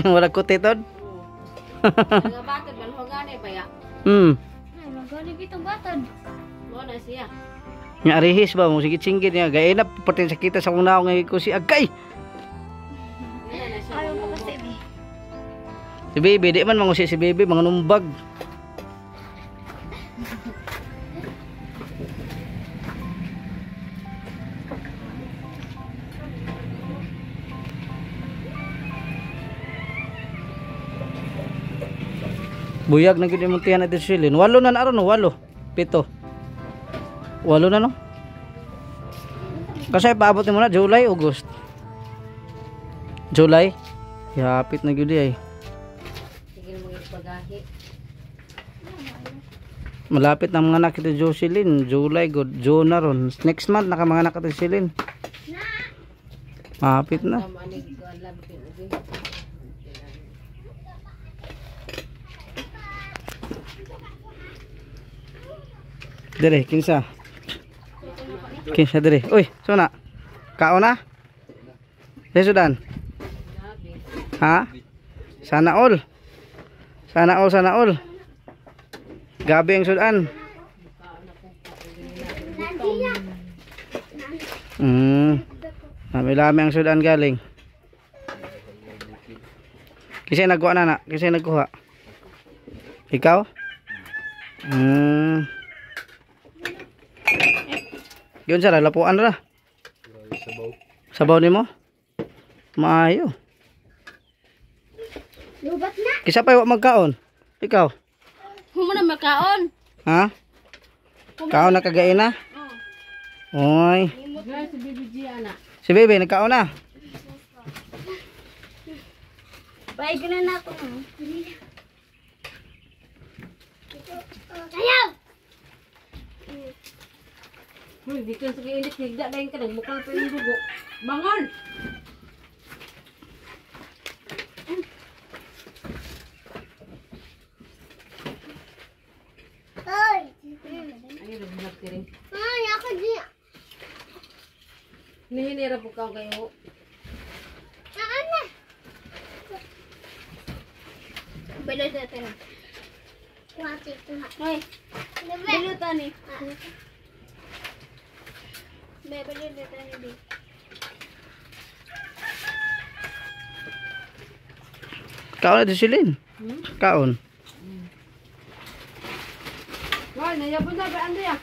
Wala ko titod. Mga batad, manhugani ba ya? Ay, magaling itong batod. Mo na siya. Nga arihis ba mo sigit-singgit nga gaya na pati sa kita sa una nga ko si Agay. Yan na siya. Ayaw ko kasi. Si Baby di man mangusi si Baby mga numbag. Buyag na gid imong tiyan at silin. 8 na aron no, 8. 7. 8 na no. Kasi paabot mo na July, August. July. Yapit na gid ay. Sige mo ipagahi. Malapit na mga anak ito Jocelyn. July, good. June na ron. Next month naka mga anak ito Jocelyn. Malapit na. Manig ko alam pin. Dire, kinsa. Kinsa dire. Uy, sona. Kaon na? Sudan. Ha? Sana all. Sana all, sana all. Gabi ang sudan. Lami-lami ang sudan galing. Kisay nagkuha na na? Kisay nagkuha? Ikaw? Yun sara, lapuan ra. Sabaw ni mo? Maayo. Lubat na. Kisa pa wa magkaon? Ikaw? Humo na makaon. Ha? Kaon na kagain na? Oy. Girl, si BBG ana. Si Bebe, nagkaon na? Bye, gano'n na ako. Ayaw! Uy, di ka sa kainit, higda na yung kanang bukal pa yung dugo. Bangon! Ay! Ay, nagbulag ka rin. Ay, ako di. Nihinira po ka kayo. Ano? Balot na tayo. Wati ko na. Ay, balot na ni. Balot na tayo ni. Kaon na Jocelyn. Kaon. Wal, nayapon na ba ando ya?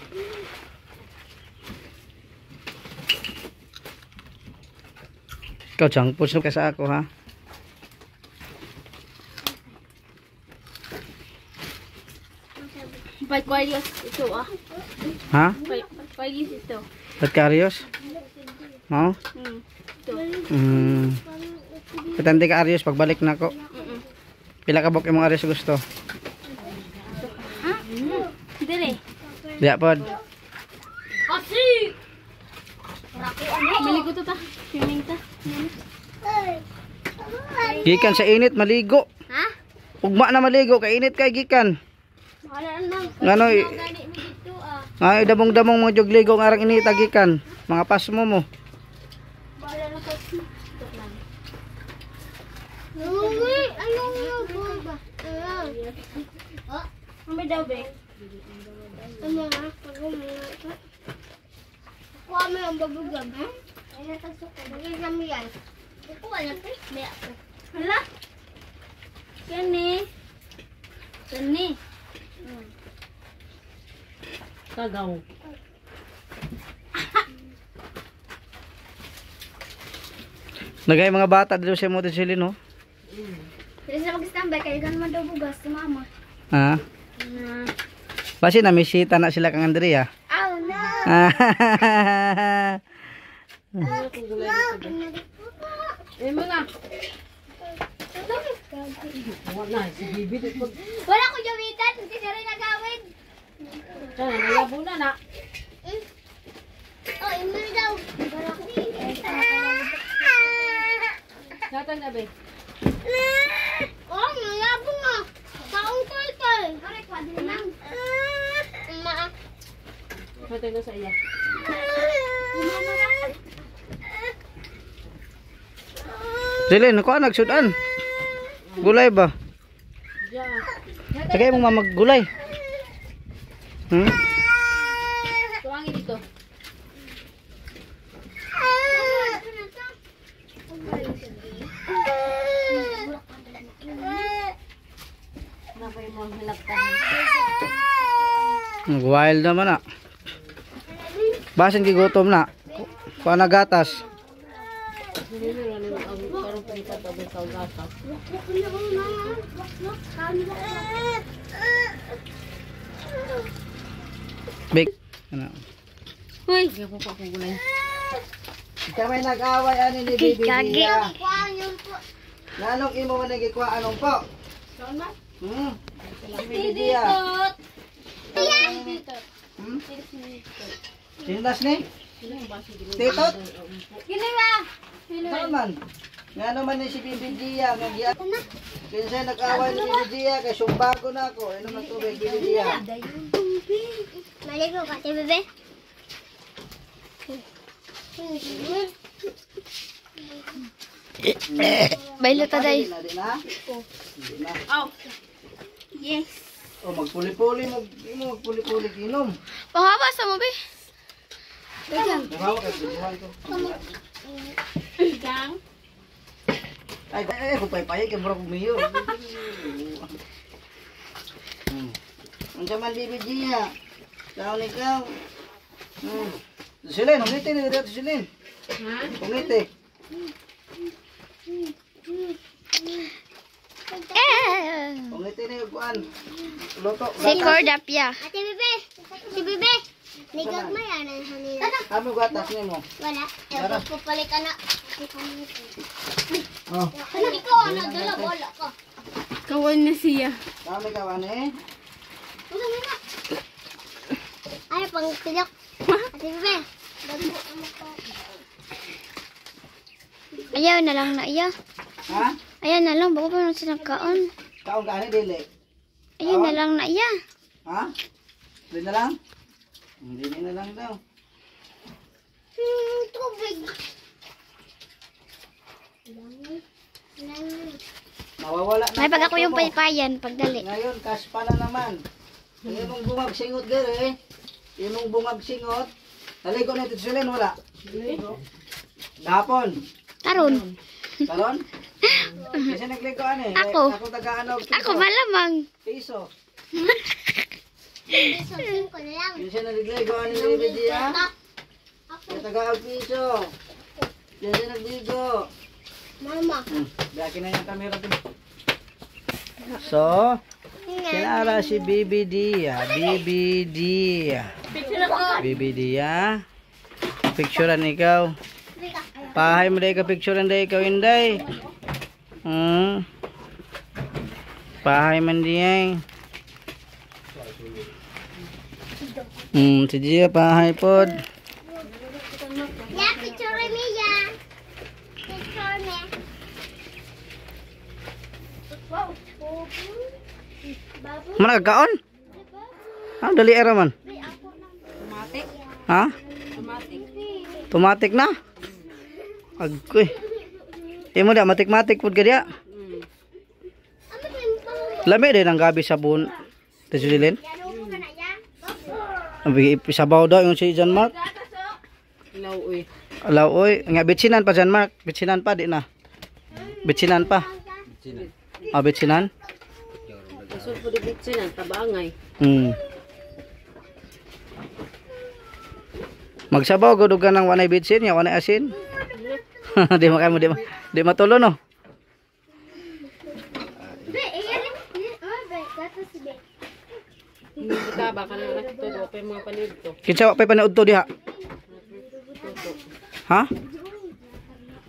Ikaw chang puso ka sa ako ha. Pagkwalios ito ah. Ha? Pagkwalios ito. Pagkaryos? No? Ito. Patante ka Arios pagbalik na ako. Pila ka bok imong Arios gusto? Ha? Dili. Diya pod. Kasi! Maligo to ta. Swimming ta. Gikan sa init maligo. Ha? Ugma na maligo kay init kay gikan. Wala na. Ngano Gani mo dito ah. ay damong-damong mo jog ligo nga arang inita gikan. Mga pasmo mo. Wala na ko. Uy, ano ba? Oh, may daw be. Ano nga? Kuha mo yung babugab, ha? Ay, natasok ko. Bagay kami yan. Kuha na ito. May ako. Hala? Yan eh. Yan eh. Kagaw. Nagay mga bata dito sa mo sila no. Dili sa mag-standby kaya ganun man daw bugas si mama. Ha? Basi na misita na sila kang Andrea. Oh no! Eh mga. Wala si Bibi di pag. Wala ko jawitan, hindi na rin nagawin. Sana nayabo na na. Oh, imo daw. Satan na be. Oh, nayabo nga. Taong tol. Correct, wadin lang. Ma. Satan na sa iya. Jilin, ako nagsudan. Gulay ba? Tagay mong mamaggulay. Tuwangin dito. Napay mo hilaktahan. Wild naman na. Basin gigutom na. Kuha na gatas. Parang pinitatabay sa gatas. Big. Ano? Hoy. Hindi ako kakugulay. Kamay nag-away ani ni Bibi Kage. Dia. Nanong imo man nagikuha anong po? Saan ba? Bibi Dia. Sindas ni? Titot? Gini ba? Saan man? Ngano man ni si Bibi Dia nagya. Kinsa nag-away ni Bibi Dia kay sumbago na ako. Ano man tubig Bibi Dia? Maligo ka, ti bebe. Bailo ta day. Di na? Oh. Yes. O magpuli-puli mo magpuli-puli ginom. Pangaba sa mo be. Nahawa ka buhay ko. Gang. Ay, kupay-pay kay murag umiyo. Ang man Bibi Dia. Taon ikaw. Silin, umiti na dito silin. Umiti. Umiti na yung kuan. Luto. Si Cordapia. Ate Bebe. Si Bebe. Nigag may anan hanila. Kami gatas ni mo. Wala. Ewan ko palit ka na. Oh. Hindi ko ano. Dala bola ko. Kawan na siya. Kami kawan eh. Ulo mo na. Ay, pang tilok. Ate Bebe. Dagpo mo ko. Ayaw na lang na iya. Ha? Ayaw na lang, bago pa naman siya nagkaon. Kaon ka ni dili. Ayaw na lang na iya. Ha? Dili na lang? Hindi na lang daw. Tubig. Mawawala na. May pag ako yung mo. paypayan, pagdali. Ngayon, kaspa na naman. Yung bungag singot gere. Yung bungag singot. Naligo na ito silin, wala. Dapon. Karon. Karon? Kasi nagliguan eh. Ako. Ako taga-ano. Ako malamang. Piso. Isang ko na lang. Yung siya nagliguan ni Bibi Dia. Yung taga-ag piso. Yung siya nagligo. Mama. Biyakin na yung camera din. So, kinara si Bibi Dia. Bibi Dia. Bibi Dia. Picturean ikaw. Pahay mo day ka picturean day ikaw inday. Pahay man diay. Si Dia pahay pod. Ya, picture me ya. Picture me. Wow. Mana kaon? Ah, dali era man. Tomatik. Ha? Tomatik. Tumatik na. Agkoy. Imo da matik-matik pud gadiya. Lami din ang gabi sabon. Tejulin. Abi isabaw daw yung si John Mark. Ilaw uy. Alaw oy, nga bitsinan pa John Mark. Bitsinan pa di na. Bitsinan pa. Ah, bitsinan. Kasul po di bitsin ang tabangay. Magsabaw gud og kanang wanay bitsin, ya wanay asin. Di makay mo di matulo no. Hindi kita ba ka na nakitudo pa yung mga panid to. Kinsa wa pay paniudto diha? Ha?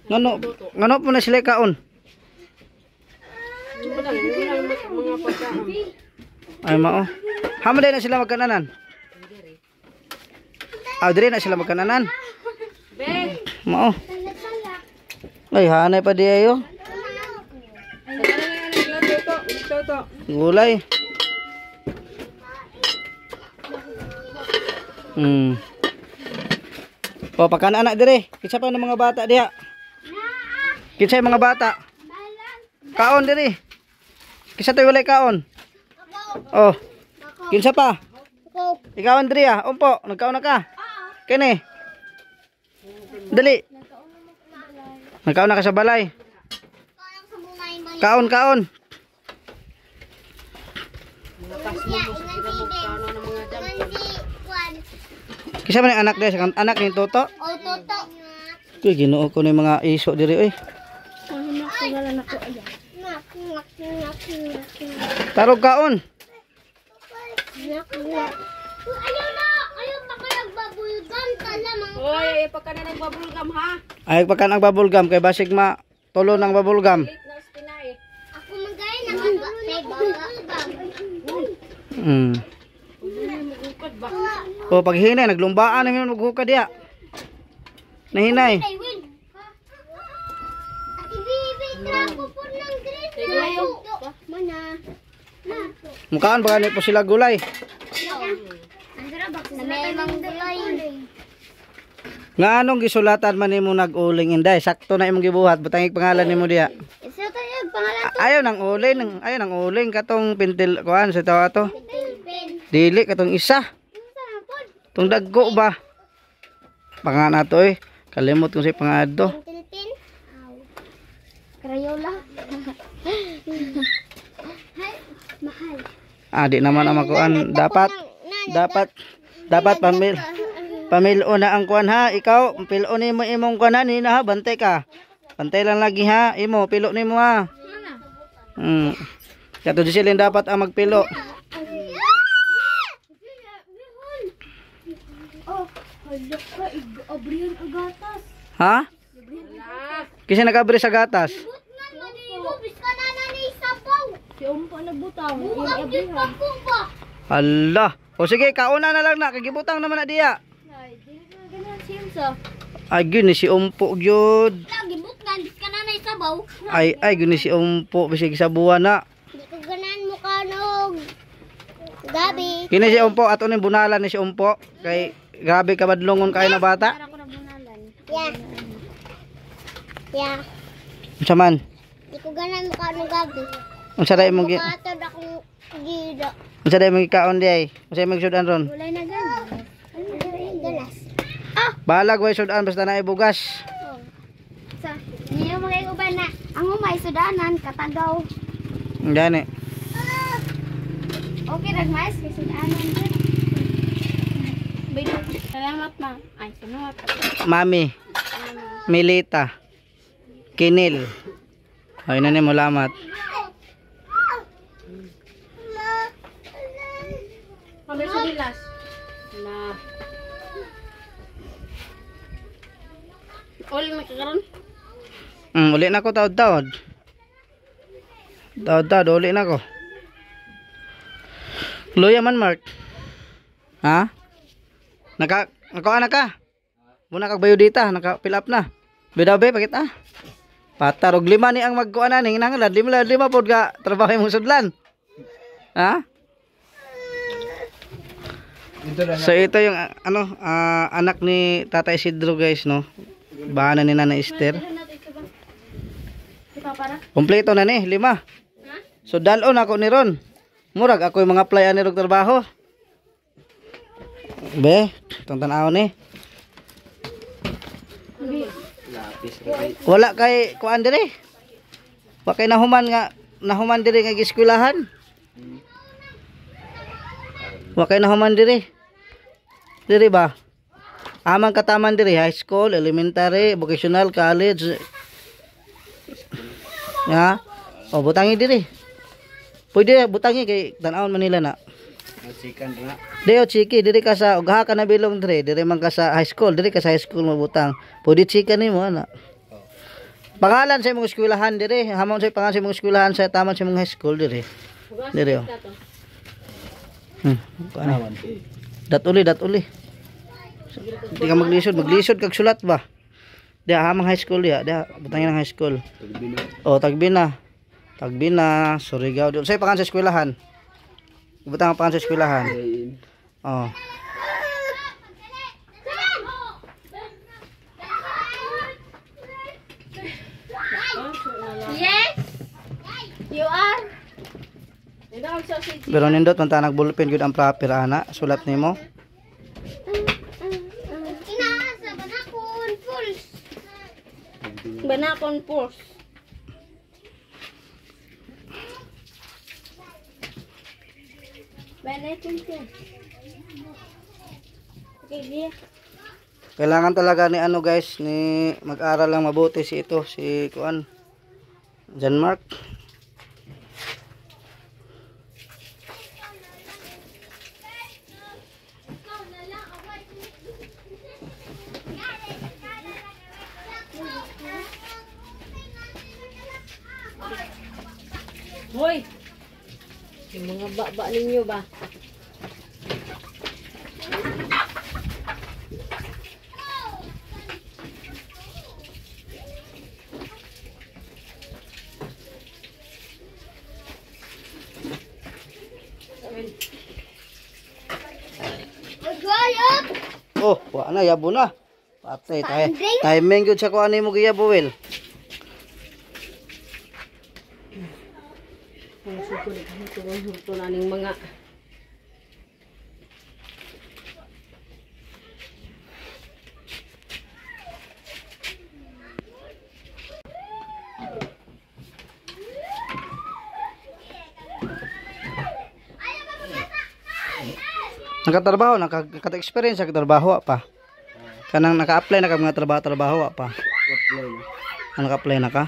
Ngano po na sila kaon? Yung lang mga pagkaan. Ay mao. Hama din na sila magkananan. Ah, dire na sila magkananan. Be! Mao. Ay, hanay pa di ayo. Gulay. O, pagkaan anak dire. Kitsa pa ng mga bata diha. Kinsay mga bata? Kaon diri. Kisa toy walay kaon. Oh. Kinsa pa? Ikaw Andrea, umpo, nagkaon na ka. Kini. Dali. Nagkaon na ka sa balay. Kaon. Kisa man ang anak dere, anak ni Toto? Oh, toto. Kuy Ginoo ko ni mga iso diri oy. Tarog kaon. Ayaw pa ka nagbabulgan ka lamang. Hoy, pagka na nagbabulgam ha. Ay pagkan ang bubble gum kay basig ma tulo ng bubble gum. Late na spinay. Ako magayon na magbabulgan. Magukad ba? O pag hinay naglumbaan na mi maghukad diha. Nahinay. Ay, Will. Ibibig trapo po ng green. Tayo. Mana. Mukaan ba ni po sila gulay? Na may mang gulay. Nga anong gisulatan man nimo nag-uling inday? Sakto na imong gibuhat, butangig pangalan nimo diha. Isa tayo pangalan. Ayaw nang uling katong pintil kuan sa tawa to. Dili katong isa. Tong dagko ba? Pangan nato eh. Kalimot ko si pangadto. Pilpin. Crayola. Hay, mahal. Di naman ang makuan. Dapat pamilo na ang kuan ha. Ikaw, pilo ni mo imong kuan ha. Nina ha, bantay ka. Bantay lang lagi ha. Imo, pilo ni mo ha. Kato di silin dapat ang magpilo. Abrihan agatas. Ha? Kasi nakabri sa gatas. But man manimo biska na ni sabaw. Si Umpo nagbutang. Buang jud pa ko ba. Allah. O sige, kauna na lang na. Kagibutang naman na diya. Ay, di ka ganun simsa. Ay, gini si Umpo gyud. Lagi butnan biska na ni sabaw. Ay, gini si Umpo. Bisig sa buwan na. Di ko ganan mo kanog. Gabi. Kini si Umpo. Ato ni bunalan ni si Umpo. Kay grabe kabadlongon kayo na bata. Yeah. Yeah. Unsa man? Di ko ganan mo kanog gabi. Unsa day mong Katod akong gida. unsa day mong kaon di ay? Unsa imong sudan ron? Wala na ganas. Ano ganas? Balag way sudan basta na ibugas. Sa niyo mga uban na ang umay sudanan katagaw. Gani. Okay ragmas kay sudanan jud. Salamat ma. Ay, salamat. Mami. Milita. Kinil. Ay na ni mo lamat. Kami sa bilas. Na. Ol makakaroon. Uli na ko taod-taod. Taod-taod uli na ko. Luya man Mark. Ha? Nakakuha na ka? Muna kag bayo dita, naka-fill up na. Bidabe pakit ah. Patar og lima ni ang magkuha na ning nangalan, lima pod ka trabaho mo sudlan. Ha? So ito yung anak ni Tata Isidro guys no. Bahana ni Nana Esther. Kompleto na ni 5. So dalon ako ni ron. Murag ako yung mga apply ani rog trabaho. Be, tong tan-aw ni. Wala kay kuan diri. Wa kay nahuman diri nga eskwelahan. Wa kay nahuman diri. Diri ba? Amang kataman diri high school, elementary, vocational, college. Ya. O butangi diri. Pwede butangi kay tan-aw Manila na. Sikan na. Deo chiki diri ka sa ugha ka na bilong diri man ka sa high school, diri ka sa high school mabutang. Pwede chika nimo ana. Pangalan sa imong eskwelahan diri, hamon sa pangalan sa imong eskwelahan sa taman sa imong high school diri. Diri. Dat uli. Di ka maglisod kag sulat ba? Dia hamang high school dia, butangin ng high school. Tagbina, Surigao. Sa pangalan sa eskwelahan. Butang ang pangalan sa eskwelahan. Oh. QR. Dito ang sausage. Pero nindot man ta nagbulpen gyud ang proper ana. Sulat nimo. Inaasa banakon pulse. Banakon pulse. Banakon pulse. Okay, dia. Kailangan talaga ni ano guys, ni mag-aral lang mabuti si ito, si kuan John Mark. Hoy. Yung mga baba ninyo ba? Magayap. Oh, wa na yabo na. Patay timing gyud sa kuan nimo giyabo wel. Ang sugod ito na ning mga Nakatrabaho, nakaka-experience sa trabaho pa. Kanang naka-apply na ka mga trabaho pa. Ano naka-apply na ka?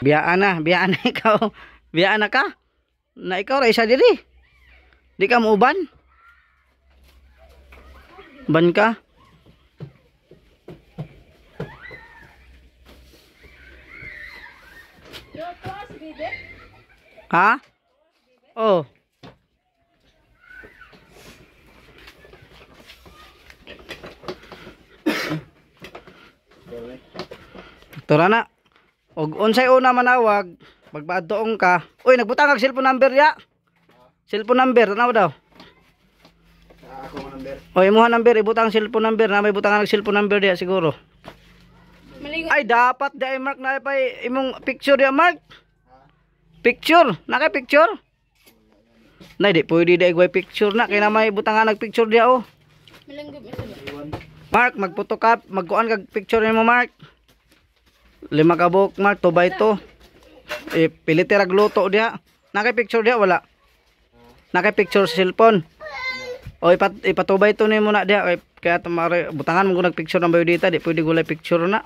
Biyaan na ikaw. Biyaan na ka? Na ikaw ra isa diri. Di ka muuban? Ban ka? Ha? Oh. Tura na. Og unsay una manawag, magbaadtoong ka. Uy, nagbutang kag cellphone number ya. Cellphone number tanaw daw. Ako mo number. Oy, imong number ibutang cellphone number na may butangan ng cellphone number dia siguro. Ay dapat di Mark na pa imong picture dia Mark. Picture, naka picture? Nay di pwede di igway picture na kay na may butangan nag picture dia oh. Mark, magphotocopy, magkuan kag picture nimo Mark. 5 ka buok Mark, 2 by 2. Pilite ra gluto dia. Naka picture dia wala. Naka picture sa cellphone. O ipatubay to nimo na dia kaya tamare butangan mo nag picture ng biodata di pwede gulay picture na.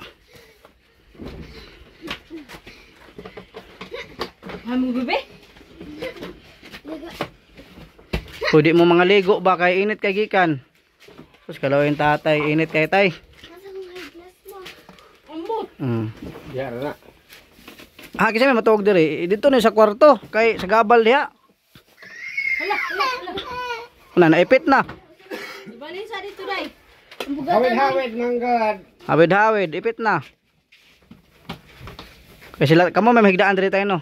Hamong bebe? Pwede mo mga ligo ba kay init kay gikan. Sus kalawin tatay, init kay tay. Ambot. Yara na. Kasi may matuog diri. Dito ni sa kwarto kay sa gabal diha. Hala. Una naipit na. Ibalin sa dito dai. Hawid manggad. Hawid ipit na. Kasi sila kamo may mahigdaan diri tayo no.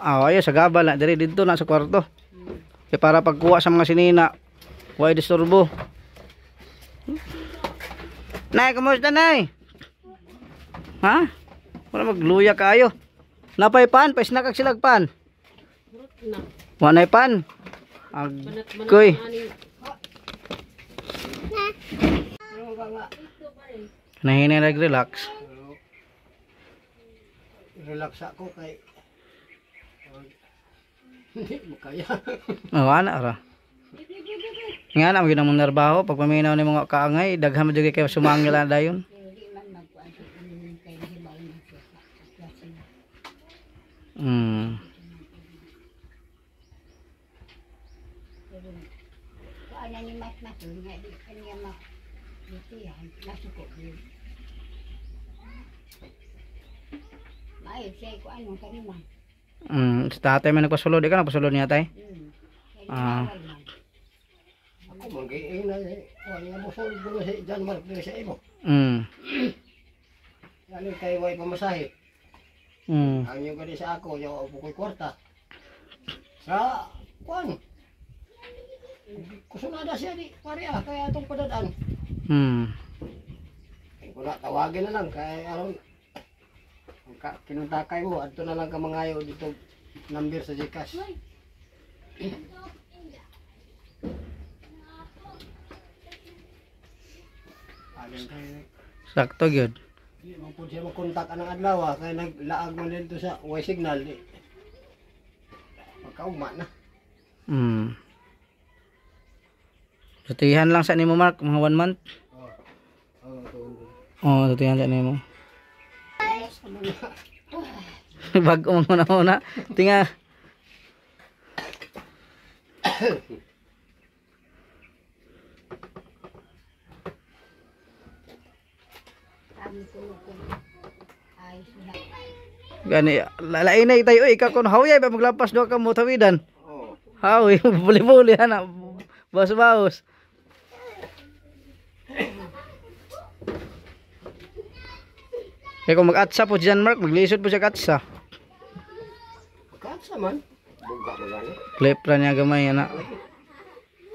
Ayo sa gabal na diri dito na sa kwarto. Kaya para pagkuha sa mga sinina, why disturbo. Nay, kumusta nay? Ha? Wala magluya kayo. Napay pan, pais na kag silagpan. Na. Wanay pan. Koy. Nahini nag-relax. Relax ako kay hindi mo kaya. Ana ra. Nga na mo nerbaho pag paminaw ni mga kaangay daghan mo jud kay sumangil na dayon. Sa tatay man nagpasulod, di ka nagpasulod niya tay? Ako mag-iing na wala mo sulod ko sa John Mark dito sa imo. Ano kay way pamasahe. Ang yung gani sa ako, yung bukoy kwarta. Sa kuan. Kusunada siya di pareha kaya atong padadaan. Wala, tawagin na lang. Kaya aron, kinuntakay mo, adto na lang ka mangayo dito number sa Gcash. Alin kayo. Sakto gyud. Di mo po siya makontak anang adlaw kaya naglaag man dito sa Y signal. Magkauma na. Tutihan lang sa nimo Mark mga 1 month. Oh, tutihan sa nimo. Bago mo muna. Tinga. Gani lalainay tayo ikaw kun haway ba maglapas do ka mo tawidan. Oh. Hawi buli-buli ana. Baos-baos. Kaya kung mag-atsa po dyan Mark, maglisod po siya katsa. Katsa man. Buga mo gani. Clip ra niya gamay ana.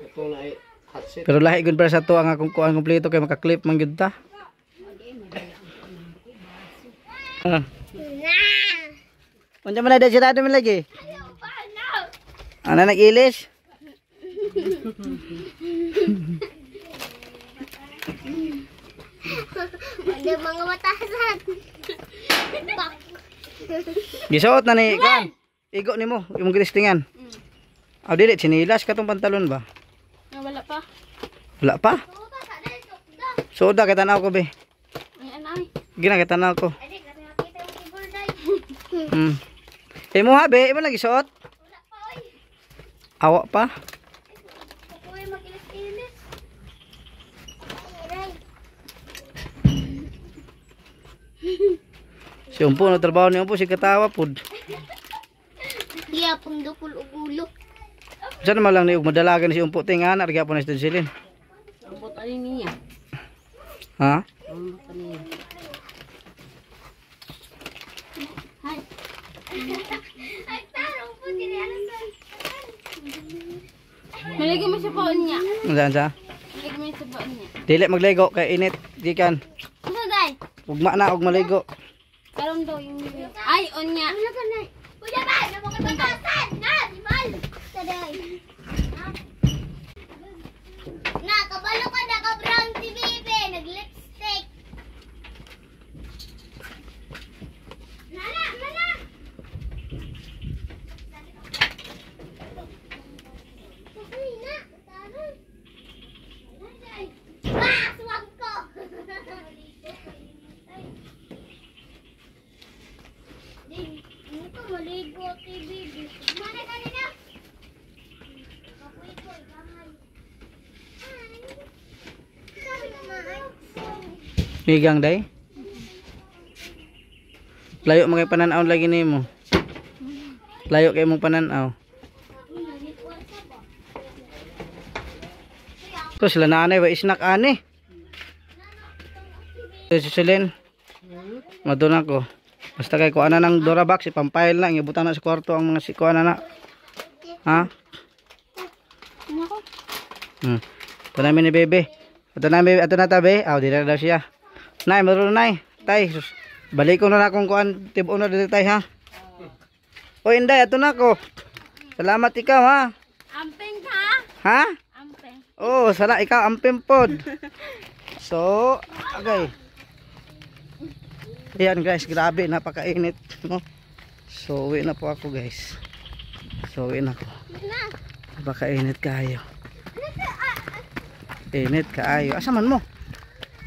Ito na ay hot seat. Pero lahi gud para sa to ang akong kuan kompleto kay maka-clip man gyud ta. Unsa man na sirado man lagi? Ana nag-ilis? Ano mga matasan? Gisuot na ni kan. Igo nimo imong gilistingan. Aw dili sinilas katong pantalon ba? Wala pa. Wala pa? Soda kay tanaw ko be. Ay, anay. Gina kay tanaw ko. Imo ha be, imo lagi suot? Awa pa? Si Umpo na trabaho ni Umpo si katawa pud. Iya pong dukul ugulo. Diyan naman lang ni madalagan si Umpo tinga na gyapon na silin. Ambot ani niya. Ha? Ambot ani niya. Ay, tarong po tinirasan. Malagay mo sa paon niya. Unsa sa? Malagay mo sa paon niya. Dili magligo kay init gikan. Ano day? Ugma na og maligo. Karon daw yung ay on niya. Ano ka na? Kuya ba? Napakatasan! Na! Imal! Saday. Na, kabalo ka na ka-brown si Bibi. Nag-lipstick. Nana! Nana! Ay, na! Taran! Ah! Swag ko! Ito, maligo si Bibi. Mana ka na? Kapoy-poy, kamay. Ay. Sabi ko nga, ay. Migang day. Layo mga pananaw lagi nimo. Layo kay mong pananaw. To sila nanay wa isnak ani. Si Silin. Maduna ko. Basta kay ko ana nang Durabox ipampile lang ibutan na sa kwarto ang mga siko ana. Ha? Ito na ni bebe. Ito na tabi. Aw, di na daw siya. Nay, marunong nay. Tay, sus. Balik ko na akong kuan tibo na dito tay ha. O Inday, ito na ko. Salamat ikaw ha. Amping ka? Ha? Amping. Oh, sala ikaw amping pod. So, okay. Ayan guys, grabe napakainit, no? So, uwi na po ako guys. So, uwi na ako. Napakainit kayo. Init kaayo. Asa man mo?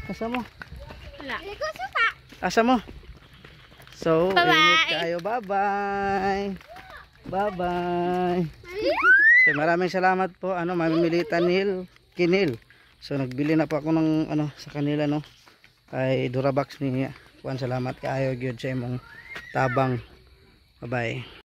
Asa mo? Ligo suka. Asa mo? So, init kaayo. Bye-bye. Bye-bye. So, maraming salamat po. Mamimilitan Kinil. So, nagbili na po ako ng sa kanila, no? Ay Durabox ni Juan. Salamat kaayo gyud sa imong tabang. Bye-bye.